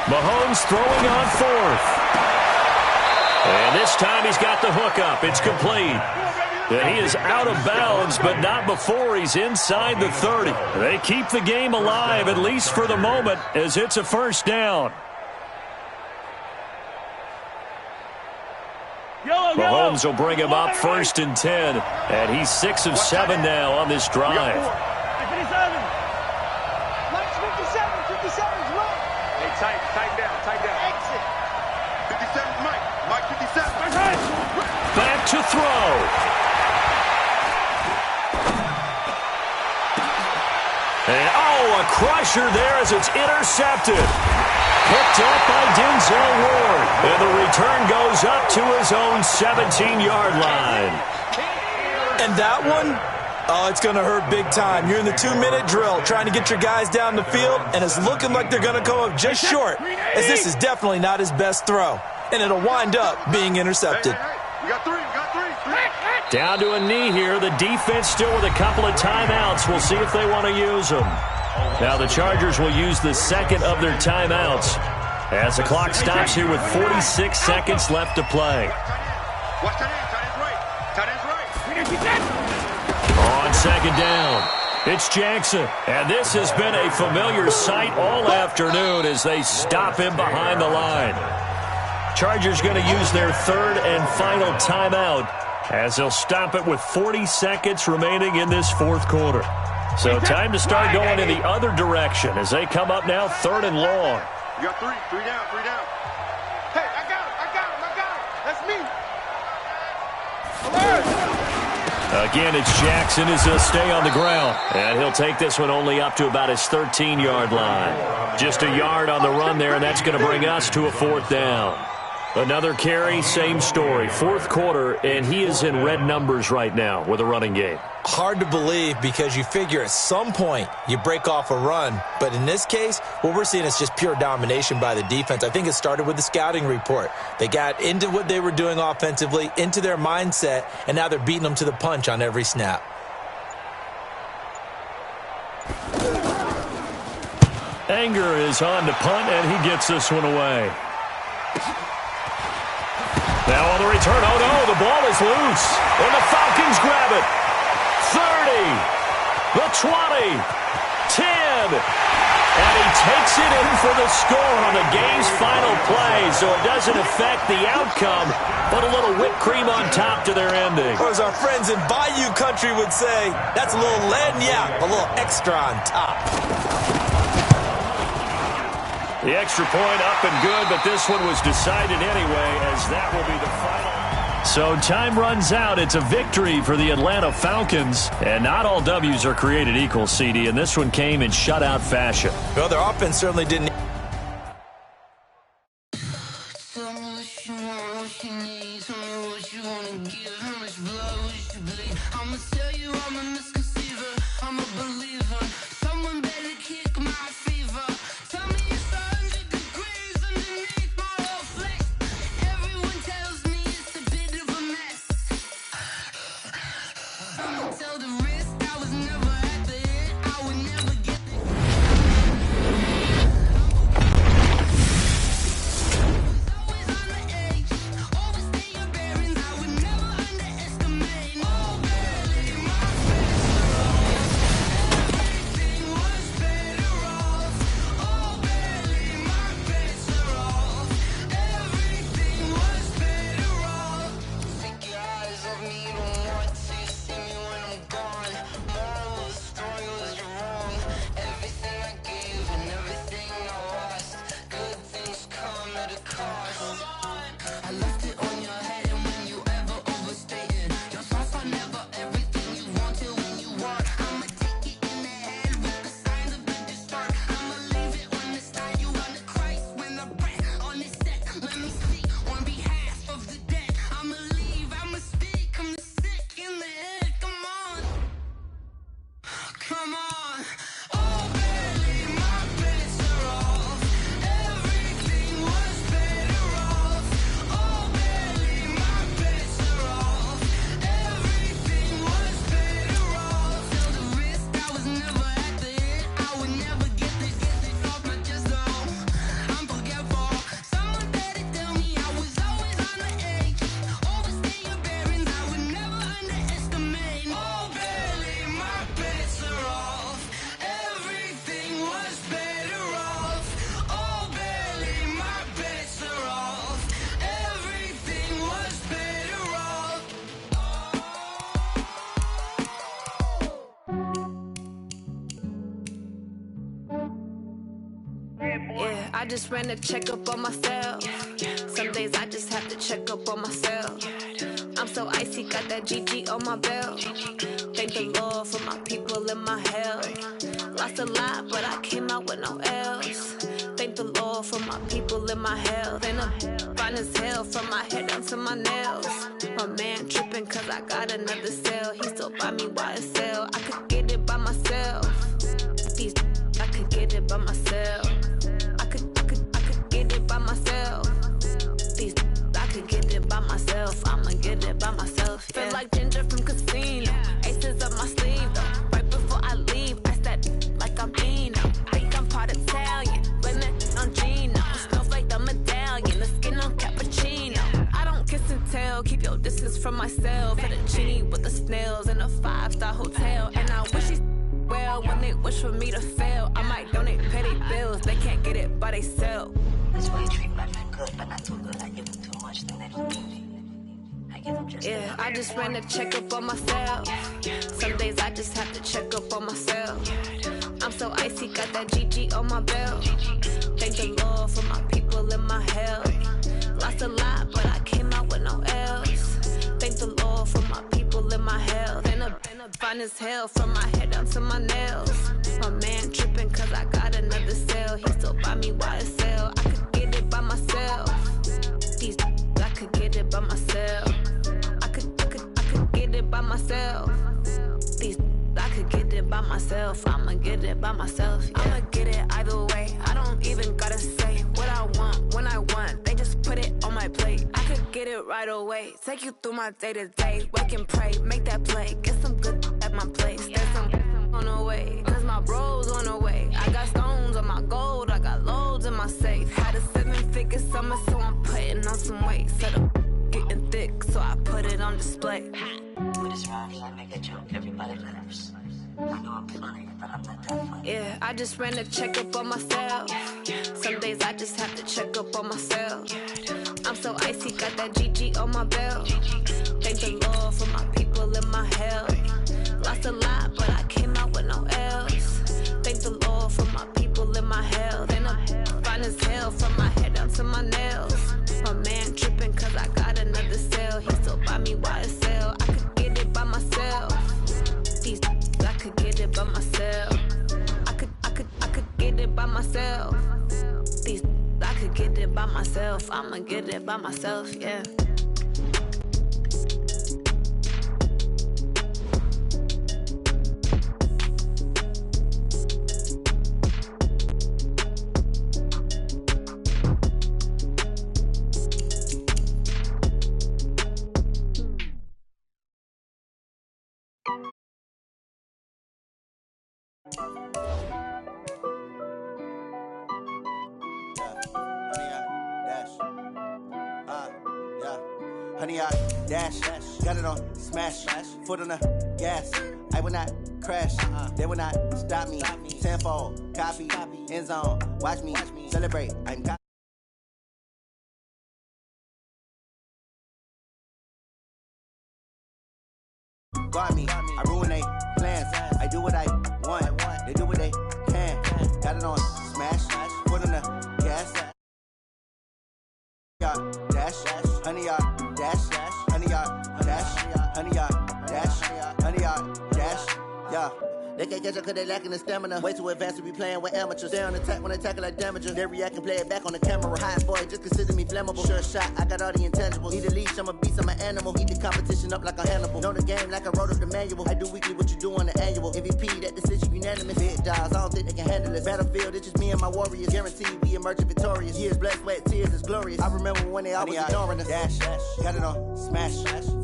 Mahomes throwing on 4th. And this time he's got the hook up. It's complete. And he is out of bounds, but not before he's inside the 30. They keep the game alive, at least for the moment, as it's a first down. Mahomes will bring him up 1st and 10. And he's 6 of 7 now on this drive. 57. Mike's 57. 57's Mike. Hey, tight down. Exit. 57's Mike. Mike 57. Back to throw. And, a crusher there as it's intercepted. Picked up by Denzel Ward. And the return goes up to his own 17-yard line. And that one, it's going to hurt big time. You're in the 2-minute drill trying to get your guys down the field, and it's looking like they're going to come up just short, as this is definitely not his best throw. And it'll wind up being intercepted. Hey. We got three. Down to a knee here. The defense still with a couple of timeouts. We'll see if they want to use them. Now the Chargers will use the second of their timeouts as the clock stops here with 46 seconds left to play. Watch tight end's right. On second down, it's Jackson. And this has been a familiar sight all afternoon as they stop him behind the line. Chargers going to use their 3rd and final timeout as they'll stop it with 40 seconds remaining in this 4th quarter. So time to start going in the other direction as they come up now 3rd and long. You got three down. Hey, I got him. That's me. Alert. Again, it's Jackson as he'll stay on the ground. And he'll take this one only up to about his 13-yard line. Just a yard on the run there, and that's going to bring us to a 4th down. Another carry, same story. 4th quarter, and he is in red numbers right now with a running game. Hard to believe because you figure at some point you break off a run. But in this case, what we're seeing is just pure domination by the defense. I think it started with the scouting report. They got into what they were doing offensively, into their mindset, and now they're beating them to the punch on every snap. Langer is on to punt, and he gets this one away. Now on the return, oh no, the ball is loose. And the Falcons grab it. 30, the 20, 10. And he takes it in for the score on the game's final play, so it doesn't affect the outcome, but a little whipped cream on top to their ending. Or as our friends in Bayou Country would say, that's a little lagniappe, a little extra on top. The extra point up and good, but this one was decided anyway, as that will be the final. So time runs out. It's a victory for the Atlanta Falcons. And not all W's are created equal, CD, and this one came in shutout fashion. Well, their offense certainly didn't. I just ran a checkup on myself. Some days I just have to check up on myself. I'm so icy, got that GG on my belt. Thank the Lord for my people and my health. Lost a lot, but I came out with no L's. Thank the Lord for my people and my health. And I'm fine as hell from my head down to my nails. My man tripping cause I got another cell. He still buy me YSL. I could get it by myself. These I could get it by myself. I could get it by myself. These I could get it by myself. I'ma get it by myself. Yeah. Feel like Ginger from Casino. Aces up my sleeve though. Right before I leave, I said like I'm Eno. Think I'm part Italian. Blame it on Gino. Smells like the medallion. The skin on cappuccino. I don't kiss and tell. Keep your distance from myself. Hit a genie with the snails in a 5-star hotel. And I wish he's well, when they wish for me to fail, I might donate petty bills. They can't get it by they sell. That's why you treat my friend good, but not too good. I give them too much, then they don't give me. I give them just yeah, I just ran a checkup on myself. Some days I just have to check up on myself. I'm so icy, got that GG on my belt. Thank the Lord for my people and my health. Lost a lot, but I came out with no L's. Thank the Lord for my people and my health. And I'm fine as hell from my head down to my nails. My man tripping cause I got another cell. He still buy me YSL. I could get it by myself. These I could get it by myself. I could get it by myself. These I could get it by myself. I'ma get it by myself. Yeah. I'ma get it either way. I don't even gotta say what I want when I want. They just put it on my plate. I could get it right away. Take you through my day to day. Wake and pray, make that play. Get some good at my place. There's some on the way, cause my bro's on the way. I got stones stones on my gold. I got loads in my safe. Had a 7-figure summer, so I'm putting on some weight. Said I'm getting thick, so I put it on display. With this round here, I make a joke. Everybody laughs. I know I'm funny, but I'm not that funny. Yeah, I just ran a checkup on myself. Some days I just have to check up on myself. I'm so icy, got that GG on my belt. Thank the Lord for my people in my health. Lost a lot, but I came out with no L's. Thank the Lord for my people in my health. And I'm fine as hell from my head down to my nails. My man tripping cause I got another sale. He still buy me YSL. I could get it by myself. These I could get it by myself. I could get it by myself. These I could get it by myself. I'ma get it by myself, yeah. Honey, I dash, got it on smash, foot on the gas. I will not crash, they will not stop me. Tenfold, copy, end zone, watch me celebrate. I'm guard me, I ruin they plans. I do what I want, they do what they can. Got it on smash, foot on the gas. Dash, honey, dash, honey, dash, honey, dash, honey, dash, yeah. They can't catch up cause they lacking the stamina. Way too advanced to be playing with amateurs. Stay on attack when they tackle like damagers. They react and play it back on the camera. Hot boy, just consider me flammable. Sure shot, I got all the intangibles. Need a leash, I'm a beast, I'm an animal. Eat the competition up like a Hannibal. Know the game like I wrote up the manual. I do weekly what you do on the annual. MVP, that decision unanimous. Big dogs, I don't think they can handle this. Battlefield, it's just me and my warriors. Guaranteed we emerging victorious. Years, blood, sweat, tears, it's glorious. I remember when they always ignoring us. Dash, got it on smash,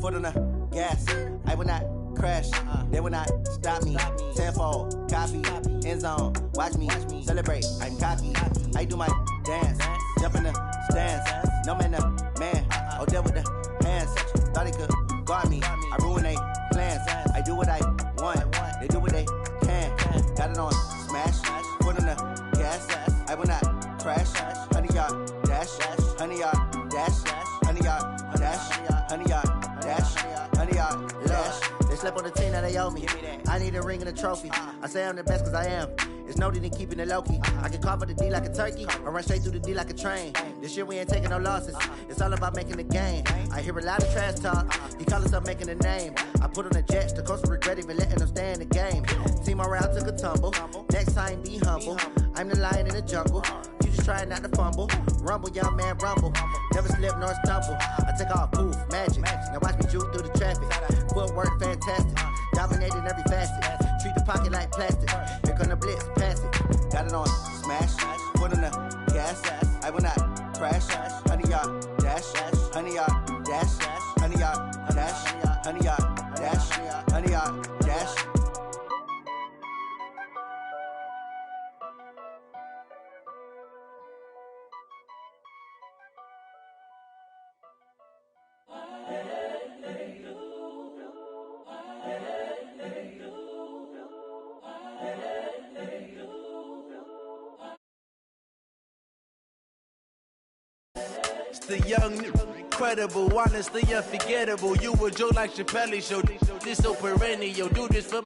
foot on the gas. I will not crash, they will not stop me. Tenfold, copy, end zone, watch me celebrate. I'm cocky, I do my dance, jump in the stands. No man, the man, oh there with the hands. Thought he could guard me, I ruin they plans. I do what I want, they do what they can. Got it on smash, foot on the gas. I will not crash, honey yard dash, honey yard dash, honey yard dash, honey yard dash, honey yard dash. They slept on the team, now they owe me. I need a ring and a trophy. I say I'm the best cause I am. It's no need in keeping it low-key. I can carve up the D like a turkey, or run straight through the D like a train. This year we ain't taking no losses. It's all about making the game. I hear a lot of trash talk. He call us up making a name. I put on the jets, the coach will regret even letting them stay in the game. Team around took a tumble. Next time be humble. I'm the lion in the jungle. You just trying not to fumble. Rumble, young man, rumble. Never slip nor stumble. I take off, poof, magic. Now watch me juke through the traffic. Footwork fantastic. Dominating every facet. Treat the pocket like plastic. Here come the blitz, pass it. Got it on smash, foot on the gas. I will not crash. Honey yard dash, honey yard dash, honey yard dash, honey yard dash, honey yard dash. It's the young, incredible, honestly unforgettable. You a joke like Chappelle Show. This so perennial. Do this for